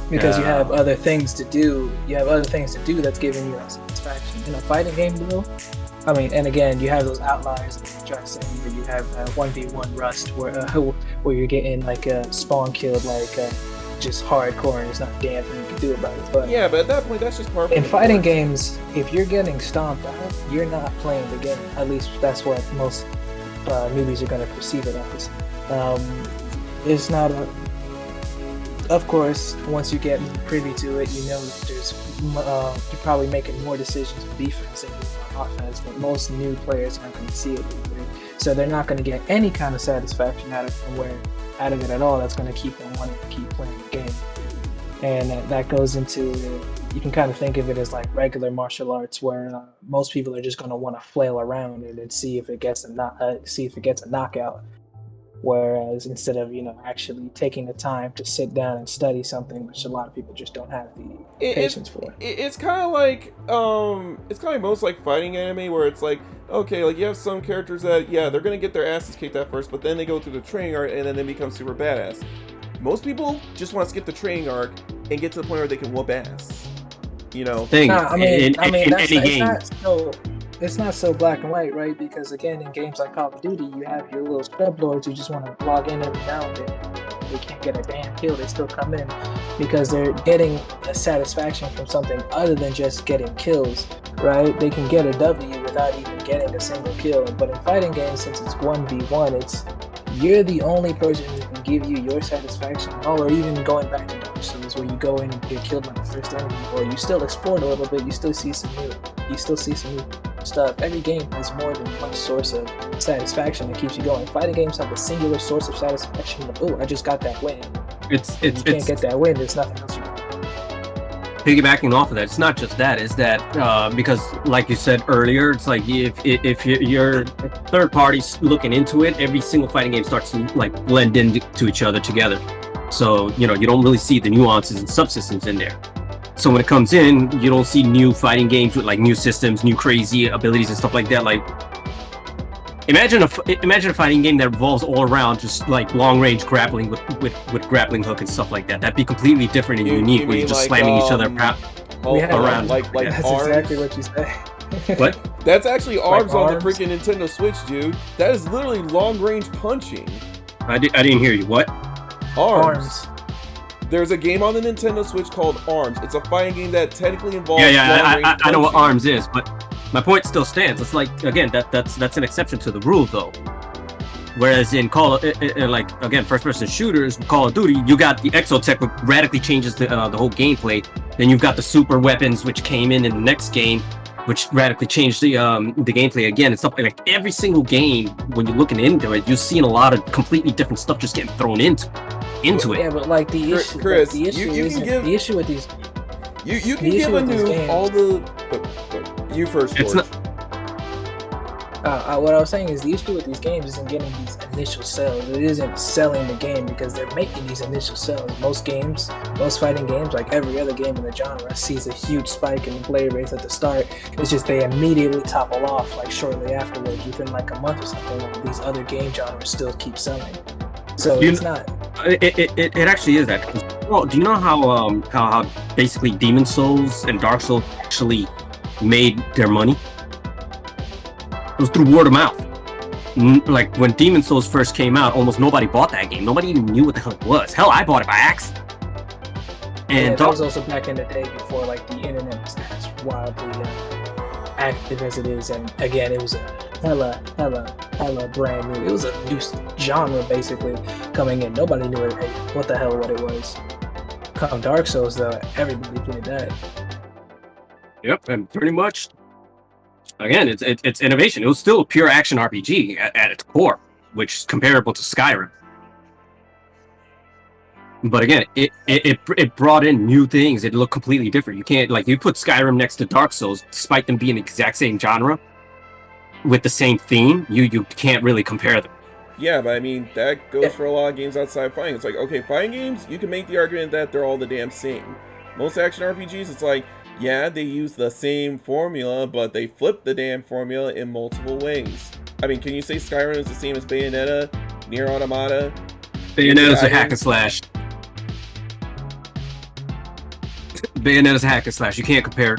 Because you have other things to do. You have other things to do that's giving you that satisfaction. In a fighting game, though, I mean, and again, you have those outliers, like Josh saying, where you have 1v1 Rust, where you're getting like spawn killed, like just hardcore, and there's not a damn thing you can do about it. But yeah, but at that point, that's just part of in fighting games, if you're getting stomped out, you're not playing the game. At least that's what most newbies are going to perceive it as. it's not a. Of course, once you get privy to it, you know that you're probably making more decisions on defense than you do on offense. But most new players aren't going to see it, so they're not going to get any kind of satisfaction out of it at all. That's going to keep them wanting to keep playing the game, and that goes into. You can kind of think of it as like regular martial arts, where most people are just going to want to flail around and see if it gets a knockout. Whereas instead of actually taking the time to sit down and study something, which a lot of people just don't have the patience for. It's kind of like most like fighting anime, where it's like, okay, like you have some characters that they're gonna get their asses kicked at first, but then they go through the training arc and then they become super badass. Most people just want to skip the training arc and get to the point where they can whoop ass. It's not so black and white, right? Because again, in games like Call of Duty, you have your little scrub lords who just want to log in every now and then. They can't get a damn kill, they still come in because they're getting a satisfaction from something other than just getting kills, right? They can get a W without even getting a single kill. But in fighting games, since it's 1v1, you're the only person who can give you your satisfaction. Or even going back to Dark Souls, where you go in and get killed by the first enemy, or you still explore a little bit, you still see some new stuff. Every game has more than one source of satisfaction that keeps you going. Fighting games have a singular source of satisfaction of, I just got that win. You can't get that win, there's nothing else you can do. Piggybacking off of that, it's not just that, is that because like you said earlier, it's like if you're third parties looking into it, every single fighting game starts to like blend into each other together. So you don't really see the nuances and subsystems in there. So when it comes in, you don't see new fighting games with like new systems, new crazy abilities and stuff like that. Like, imagine a fighting game that revolves all around just like long range grappling with grappling hook and stuff like that. That'd be completely different and unique, where you're just like, slamming each other around. Like that's arms. exactly what you said. What? That's actually arms like on the freaking Nintendo Switch, dude. That is literally long range punching. I didn't hear you. What? Arms. There's a game on the Nintendo Switch called Arms. It's a fighting game that technically involves I know what Arms is, but my point still stands. It's like, again, that's an exception to the rule, though. Whereas in first-person shooters, Call of Duty, you got the Exotech, which radically changes the whole gameplay. Then you've got the super weapons, which came in the next game, which radically changed the gameplay again. It's something like every single game, when you're looking into it, you're seeing a lot of completely different stuff just getting thrown into it. Yeah, but like the issue, Chris, the issue with these. You can give a noob all the. You first, George. What I was saying is the issue with these games isn't getting these initial sales. It isn't selling the game because they're making these initial sales. Most fighting games, like every other game in the genre, sees a huge spike in the player base at the start. It's just they immediately topple off like shortly afterwards, within like a month or something. While these other game genres still keep selling. So it's not. It actually is that. Well, do you know how basically Demon Souls and Dark Souls actually made their money? It was through word of mouth. Like when Demon Souls first came out, almost nobody bought that game. Nobody even knew what the hell it was. Hell, I bought it by accident. And that was also back in the day before like the internet was as wildly active as it is. And again, it was a hella brand new. It was a new genre basically coming in. Nobody knew what it was. Come Dark Souls though, everybody played that. Yep, and pretty much. Again, it's innovation. It was still a pure action RPG at its core, which is comparable to Skyrim. But again, it brought in new things. It looked completely different. You can't, like, you put Skyrim next to Dark Souls, despite them being the exact same genre with the same theme, you can't really compare them. Yeah, but I mean, that goes for a lot of games outside fighting. It's like, okay, fighting games, you can make the argument that they're all the damn same. Most action RPGs, it's like, yeah, they use the same formula, but they flip the damn formula in multiple ways. I mean, can you say Skyrim is the same as Bayonetta, Nier Automata? Bayonetta's a hack and slash. Bayonetta's a hack and slash. You can't compare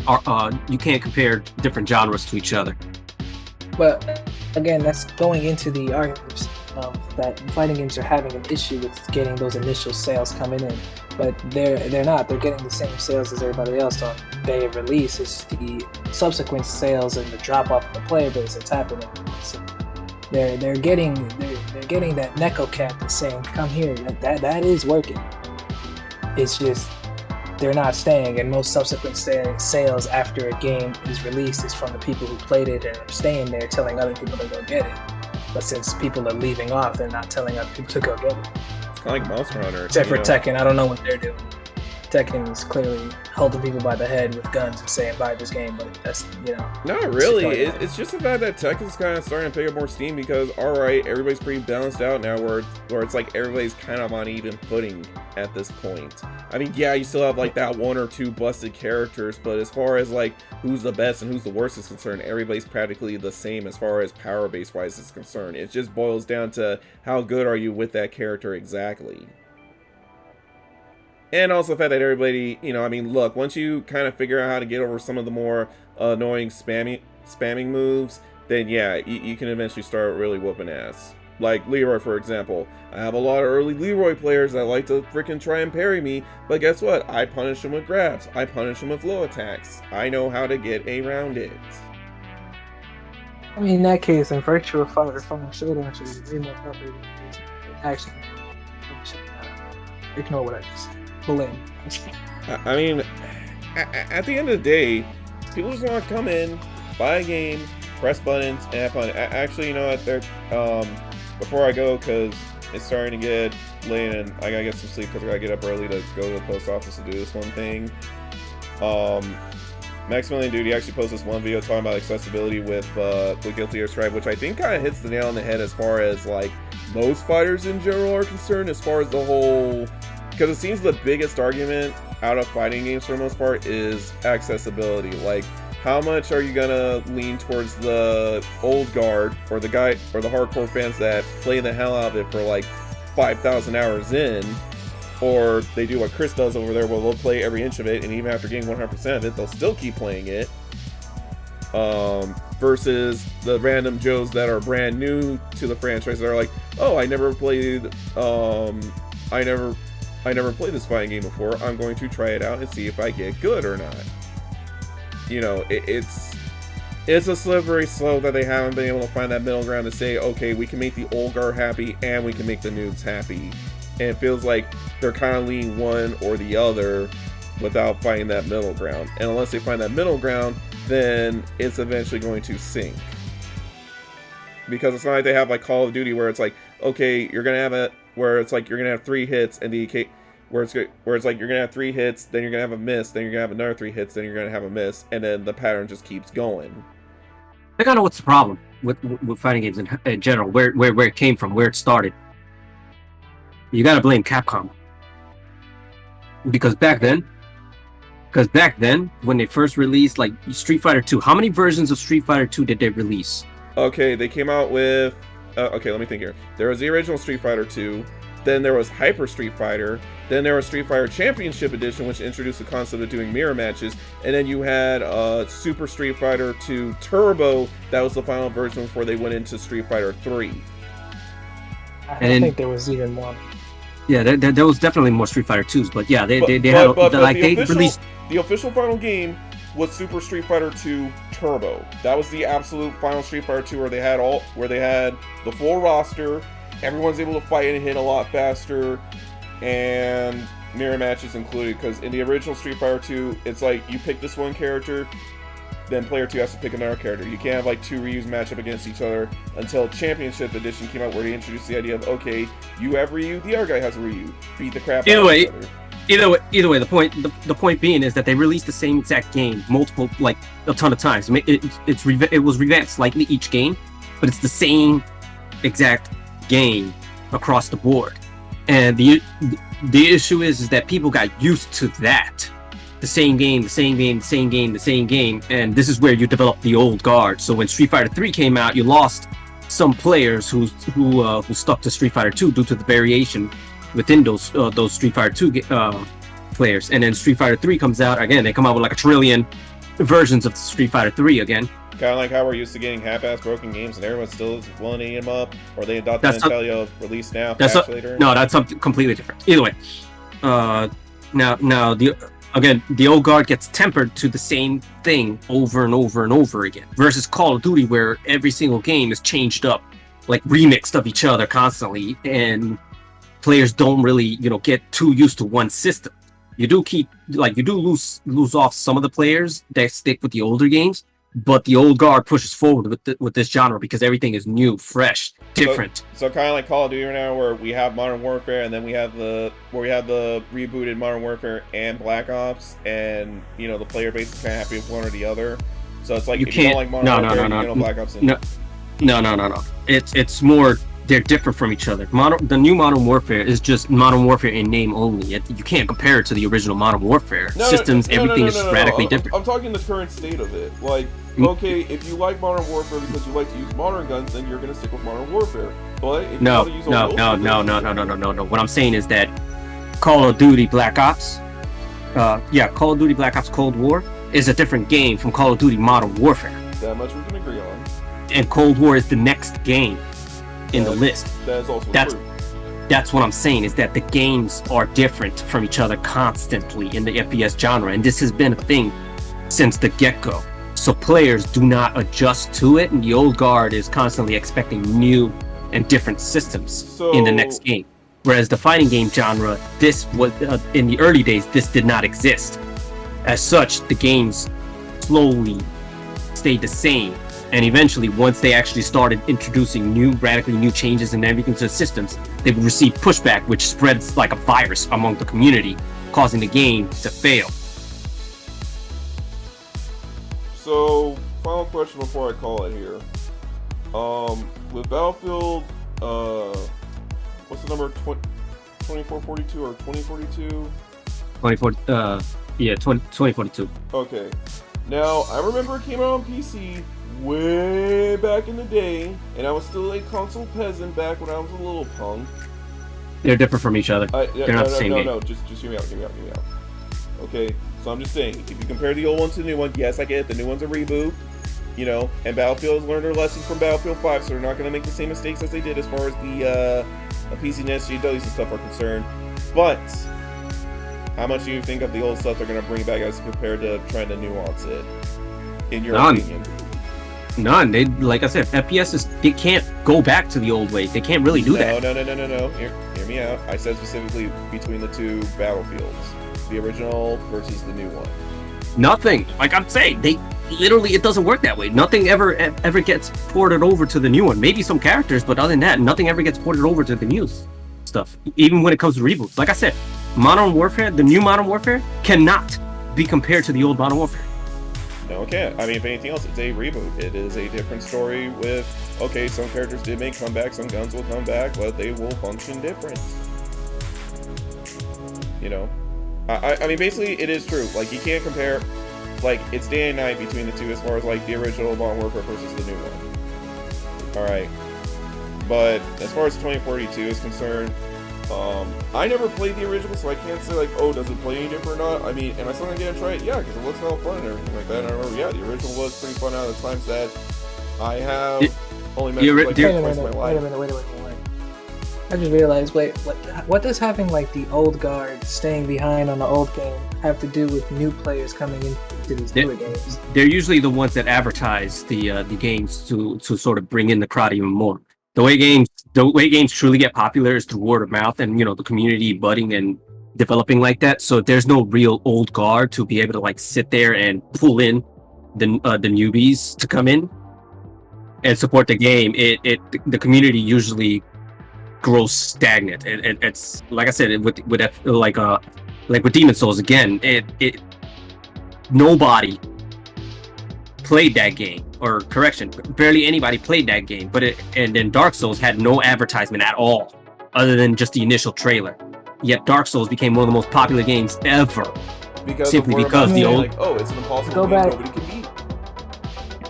different genres to each other. But again, that's going into the arguments of that fighting games are having an issue with getting those initial sales coming in. But they're not. They're getting the same sales as everybody else on day of release. It's the subsequent sales and the drop off of the player base that's happening. So they're getting that Neko cat that's saying, "Come here." That is working. It's just they're not staying, and most subsequent sales after a game is released is from the people who played it and are staying there, telling other people to go get it. But since people are leaving off, they're not telling other people to go get it. It's kind of like Monster Hunter. Except for Tekken, I don't know what they're doing. Tekken is clearly holding people by the head with guns and saying, "Buy this game," but that's, Not really. It's just the fact that Tekken's kind of starting to pick up more steam because, all right, everybody's pretty balanced out now, where it's like everybody's kind of on even footing at this point. I mean, yeah, you still have like that one or two busted characters, but as far as like who's the best and who's the worst is concerned, everybody's practically the same as far as power base wise is concerned. It just boils down to how good are you with that character exactly. And also the fact that everybody, I mean, look, once you kind of figure out how to get over some of the more annoying spamming moves, then yeah, you can eventually start really whooping ass. Like Leroy, for example. I have a lot of early Leroy players that like to freaking try and parry me, but guess what? I punish them with grabs. I punish them with low attacks. I know how to get around it. I mean, in that case, in Virtua Fighter should actually be more proper. Actually, ignore what I just said. I mean, at the end of the day, people just want to come in, buy a game, press buttons, and have fun. Actually, you know what? Before I go, because it's starting to get late and I gotta get some sleep because I gotta get up early to go to the post office to do this one thing. Maximilian Dude, he actually posted this one video talking about accessibility with Guilty Gear Strive, which I think kind of hits the nail on the head as far as like most fighters in general are concerned, as far as the whole. Because it seems the biggest argument out of fighting games for the most part is accessibility. Like, how much are you gonna lean towards the old guard or the hardcore fans that play the hell out of it for like 5,000 hours in, or they do what Chris does over there, where they'll play every inch of it, and even after getting 100% of it, they'll still keep playing it. Versus the random Joes that are brand new to the franchise that are like, oh, I never played this fighting game before. I'm going to try it out and see if I get good or not. It's a slippery slope that they haven't been able to find that middle ground to say, okay, we can make the old guard happy and we can make the noobs happy. And it feels like they're kind of leaning one or the other without finding that middle ground. And unless they find that middle ground, then it's eventually going to sink. Because it's not like they have like Call of Duty where it's like, okay, you're gonna have where it's like you're gonna have 3 hits and where it's like you're gonna have 3 hits, then you're gonna have a miss, then you're gonna have another 3 hits, then you're gonna have a miss, and then the pattern just keeps going. I don't know what's the problem with fighting games in general, where it came from, where it started. You gotta blame Capcom. Because back then, when they first released like Street Fighter 2, how many versions of Street Fighter 2 did they release? Okay, they came out with okay, let me think here. There was the original Street Fighter 2, then there was Hyper Street Fighter, then there was Street Fighter Championship Edition, which introduced the concept of doing mirror matches, and then you had Super Street Fighter 2 Turbo. That was the final version before they went into Street Fighter 3. I think there was even more. Yeah, there was definitely more Street Fighter 2s, but yeah, they released. The official final game was Super Street Fighter 2 Turbo. That was the absolute final Street Fighter 2 where they had the full roster, everyone's able to fight and hit a lot faster, and mirror matches included. Because in the original Street Fighter 2, it's like you pick this one character, then player 2 has to pick another character. You can't have like 2 Ryus match up against each other until Championship Edition came out, where they introduced the idea of, okay, you have Ryu, the other guy has a Ryu. Beat the crap out of each other. Either way, the point being is that they released the same exact game a ton of times. It was revamped slightly each game, but it's the same exact game across the board. And the issue is that people got used to that. The same game, and this is where you develop the old guard. So when Street Fighter 3 came out, you lost some players who stuck to Street Fighter 2 due to the variation within those Street Fighter 2 players. And then Street Fighter 3 comes out again. They come out with like a trillion versions of Street Fighter 3 again. Kind of like how we're used to getting half-ass broken games and everyone still is willing to eat them up, or they adopt the mentality of release now, patch later. No, that's something completely different. Either way, now the old guard gets tempered to the same thing over and over and over again, versus Call of Duty, where every single game is changed up like remixed of each other constantly, and players don't really, get too used to one system. You do lose off some of the players that stick with the older games, but the old guard pushes forward with this genre because everything is new, fresh, different. So kind of like Call of Duty right now, where we have Modern Warfare, and then we have the rebooted Modern Warfare and Black Ops, and the player base is kind of happy with one or the other. So it's like if you don't like Modern Warfare, Black Ops. No. It's more. They're different from each other. The new Modern Warfare is just Modern Warfare in name only. You can't compare it to the original Modern Warfare. Everything is radically different. I'm talking the current state of it. Like, okay, if you like Modern Warfare because you like to use modern guns, then you're gonna stick with Modern Warfare. But if you want to use no. What I'm saying is that Call of Duty Black Ops, Call of Duty Black Ops Cold War is a different game from Call of Duty Modern Warfare. That much we can agree on. And Cold War is the next game in the list. That is also true. That's what I'm saying, is that the games are different from each other constantly in the FPS genre, and this has been a thing since the get-go. So players do not adjust to it, and the old guard is constantly expecting new and different systems in the next game. Whereas the fighting game genre, this was in the early days, this did not exist. As such, the games slowly stayed the same. And eventually, once they actually started introducing radically new changes and everything to the systems, they would receive pushback, which spreads like a virus among the community, causing the game to fail. So, final question before I call it here. With Battlefield, what's the number? 2442 or 2042? 2042. Okay. Now, I remember it came out on PC way back in the day, and I was still a console peasant back when I was a little punk. They're different from each other. They're not the same game. No, just hear me out. Okay, so I'm just saying, if you compare the old one to the new one, yes, I get it, the new one's a reboot, and Battlefield has learned their lesson from Battlefield 5, so they're not going to make the same mistakes as they did as far as the PC and SJWs and stuff are concerned. But how much do you think of the old stuff they're going to bring back as compared to trying to nuance it, in your opinion? None. They, like I said, they can't go back to the old way. They can't really do that. No. Hear me out. I said specifically between the two Battlefields, the original versus the new one. Nothing. Like I'm saying, it doesn't work that way. Nothing ever gets ported over to the new one. Maybe some characters, but other than that, nothing ever gets ported over to the new stuff. Even when it comes to reboots. Like I said, Modern Warfare, the new Modern Warfare, cannot be compared to the old Modern Warfare. No, it can't. I mean, if anything else, it's a reboot. It is a different story with, okay, some characters did make comebacks, some guns will come back, but they will function different. I mean, basically, it is true. Like, you can't compare, like, it's day and night between the two as far as, like, the original Modern Warfare versus the new one. Alright. But, as far as 2042 is concerned, I never played the original, so I can't say, like, oh, does it play any different or not? I mean, am I still gonna get to try it? Yeah, because it looks hella fun and everything like that. And I remember, the original was pretty fun out of the times that I have only met like twice in my life. Wait a minute. I just realized, what does having, like, the old guard staying behind on the old game have to do with new players coming into these newer games? They're usually the ones that advertise the games to sort of bring in the crowd even more. The way games truly get popular is through word of mouth and the community budding and developing like that. So there's no real old guard to be able to like sit there and pull in the newbies to come in and support the game. The community usually grows stagnant. It's like I said with Demon Souls again. Nobody played that game, or correction, barely anybody played that game. And then Dark Souls had no advertisement at all, other than just the initial trailer. Yet Dark Souls became one of the most popular games ever, simply because the old. Like, oh, it's an impossible game nobody can beat.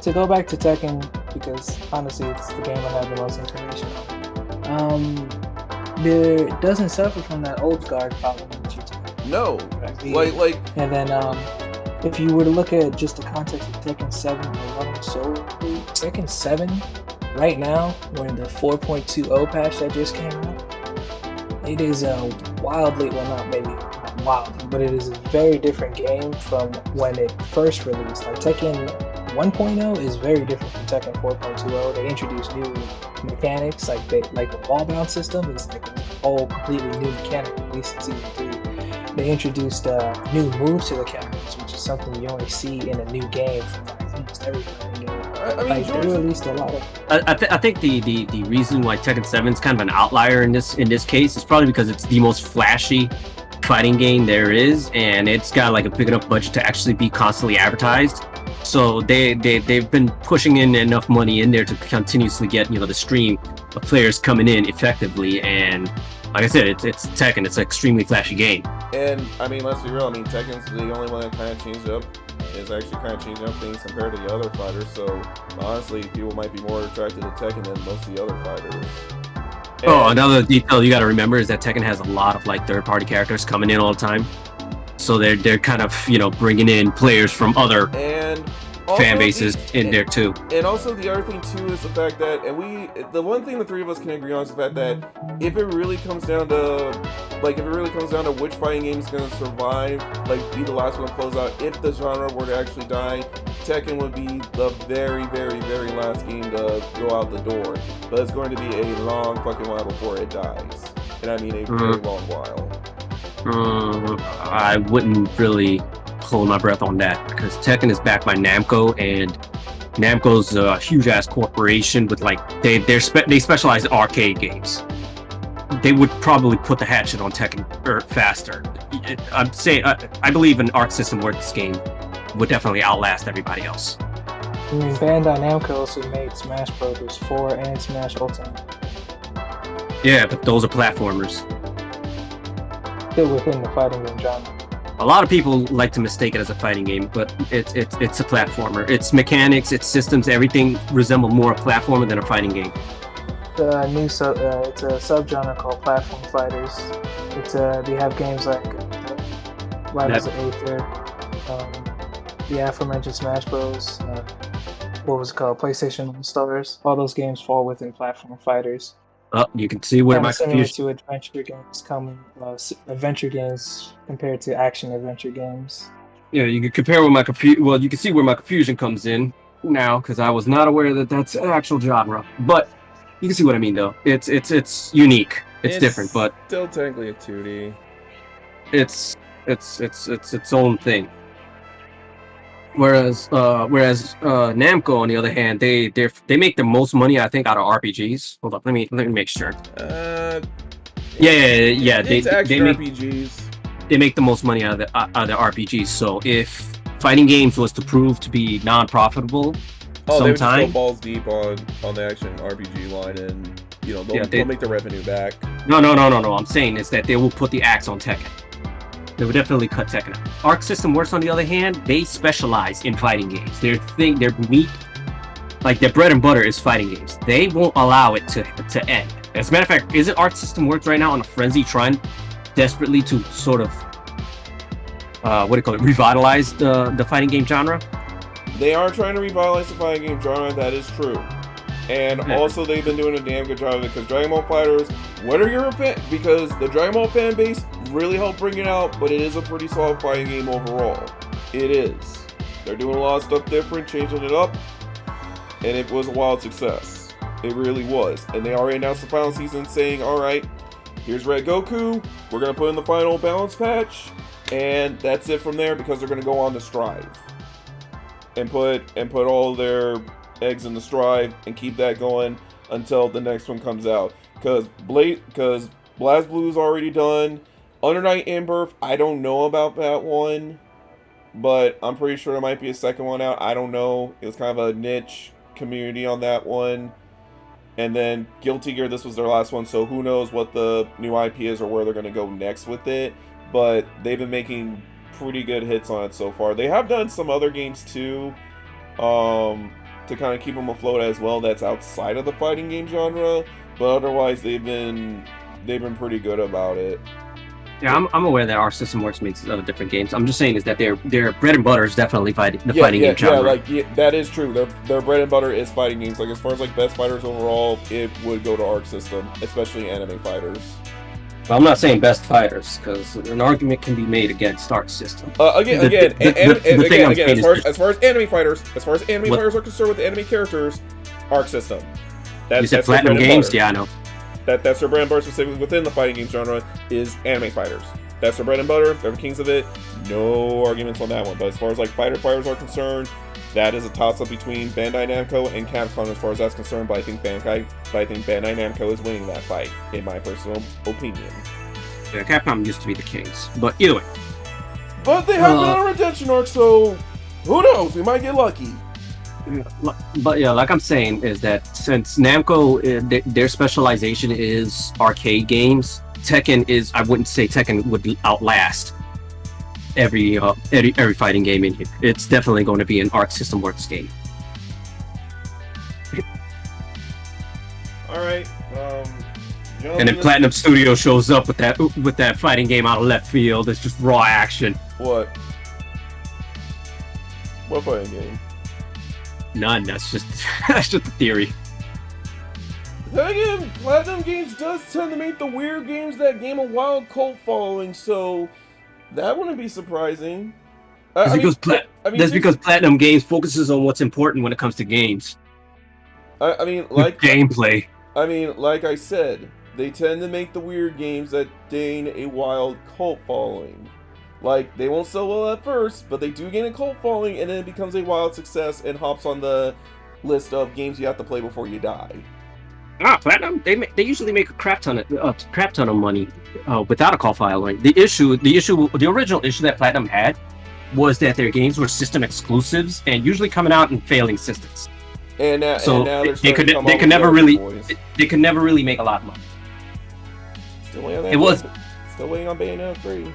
To go back to Tekken, because honestly, it's the game I have the most information on. There doesn't suffer from that old guard problem that you talk about. No, like, and then if you were to look at just the context of Tekken 7 alone, so Tekken 7 right now, we're in the 4.20 patch that just came out. It is a wildly, well, not wildly, but it is a very different game from when it first released. Like Tekken 1.0 is very different from Tekken 4.20. They introduced new mechanics, like the wall bound system is like a whole completely new mechanic, at least in Season 3. They introduced new moves to the characters, which is something you only see in a new game from like almost every fighting game. I mean, Like, George, they released a lot of. I think the reason why Tekken 7 is kind of an outlier in this case is probably because it's the most flashy fighting game there is, and it's got like a big enough budget to actually be constantly advertised. So they've been pushing in enough money in there to continuously get the stream of players coming in effectively. And like I said, it's Tekken. It's an extremely flashy game. and I mean, let's be real. I mean, Tekken's the only one that kind of changed up. Is actually kind of changing up things compared to the other fighters. So honestly, people might be more attracted to Tekken than most of the other fighters. Oh, another detail you got to remember is that Tekken has a lot of like third-party characters coming in all the time. So they're kind of bringing in players from other and fan bases in there too. And also the other thing too is the fact that, the one thing the three of us can agree on is the fact that if it really comes down to which fighting game is going to survive, like be the last one to close out, if the genre were to actually die, Tekken would be the very, very, very last game to go out the door. But it's going to be a long fucking while before it dies. And I mean a very long while. I wouldn't really hold my breath on that because Tekken is backed by Namco, and Namco's a huge ass corporation with like they specialize in arcade games. They would probably put the hatchet on Tekken faster. I believe an Arc System Works game would definitely outlast everybody else. I mean, Bandai Namco also made Smash Bros. 4 and Smash Ultimate. Yeah, but those are platformers. Still within the fighting game genre. A lot of people like to mistake it as a fighting game, but it's a platformer. Its mechanics, its systems, everything resemble more a platformer than a fighting game. It's a subgenre called platform fighters. They have games like Riders of Aether, the aforementioned Smash Bros. What was it called? PlayStation All-Stars. All those games fall within platform fighters. Oh, you can see where my similar confusion. to adventure games compared to action adventure games. Yeah, you can compare with my confusion. Well, you can see where my confusion comes in now because I was not aware that that's an actual genre. But you can see what I mean, though. It's unique. It's different, but still technically a 2D. it's its own thing. Whereas Namco, on the other hand, they make the most money, I think, out of RPGs. Hold up, let me make sure. Yeah. They make RPGs. They make the most money out of the RPGs. So if fighting games was to prove to be non-profitable, they would just sometime go balls deep on the action RPG line, and they'll make the revenue back. No. I'm saying is that they will put the axe on Tekken. They would definitely cut Tekken. Arc System Works, on the other hand, they specialize in fighting games. Their meat, like their bread and butter, is fighting games. They won't allow it to end. As a matter of fact, isn't Arc System Works right now on a frenzy trying desperately to sort of revitalize the fighting game genre? They are trying to revitalize the fighting game genre. That is true. And also, they've been doing a damn good job of it, because Dragon Ball FighterZ, whether you're a fan, because the Dragon Ball fan base really helped bring it out, but it is a pretty solid fighting game overall. It is. They're doing a lot of stuff different, changing it up, and it was a wild success. It really was. And they already announced the final season, saying, alright, here's Red Goku, we're going to put in the final balance patch, and that's it from there, because they're going to go on to Strive. And put all their eggs in the Strive and keep that going until the next one comes out. Because BlazBlue's already done. Under Night In-Birth, I don't know about that one, but I'm pretty sure there might be a second one out. I don't know. It was kind of a niche community on that one. And then Guilty Gear, this was their last one, so who knows what the new IP is or where they're going to go next with it. But they've been making pretty good hits on it so far. They have done some other games too, to kind of keep them afloat as well, that's outside of the fighting game genre, but otherwise they've been pretty good about it. Yeah, I'm aware that Arc System Works makes different games. I'm just saying is that their bread and butter is definitely fighting game genre. That is true. Their bread and butter is fighting games. Like, as far as like best fighters overall, it would go to Arc System, especially anime fighters. Well, I'm not saying best fighters, because an argument can be made against Arc System. Again, as far as anime fighters are concerned with the anime characters, Arc System. You said Platinum Games? Yeah, I know. That's their bread and butter, specifically within the fighting game genre, is anime fighters. That's their bread and butter. They're the kings of it. No arguments on that one. But as far as like fighters are concerned, that is a toss-up between Bandai Namco and Capcom as far as that's concerned. But I think Bandai Namco is winning that fight, in my personal opinion. Yeah, Capcom used to be the kings, but either way. But they have been on a redemption arc, so who knows? We might get lucky. But yeah, like I'm saying, is that since Namco, their specialization is arcade games, Tekken is, I wouldn't say Tekken would outlast every fighting game in here. It's definitely going to be an Arc System Works game. All right. And then Platinum Studio shows up with that fighting game out of left field. It's just raw action. What? What fighting game? None. That's just a theory. Then again, Platinum Games does tend to make the weird games that gain a wild cult following, so that wouldn't be surprising. Because Platinum Games focuses on what's important when it comes to games. Gameplay. Like I said, they tend to make the weird games that gain a wild cult following. Like, they won't sell well at first, but they do gain a cult following, and then it becomes a wild success and hops on the list of games you have to play before you die. Platinum, they usually make a crap ton of money without a call following. The original issue that Platinum had was that their games were system exclusives and usually coming out in failing systems. And now they could never really make a lot of money. Still waiting on Bayonetta 3.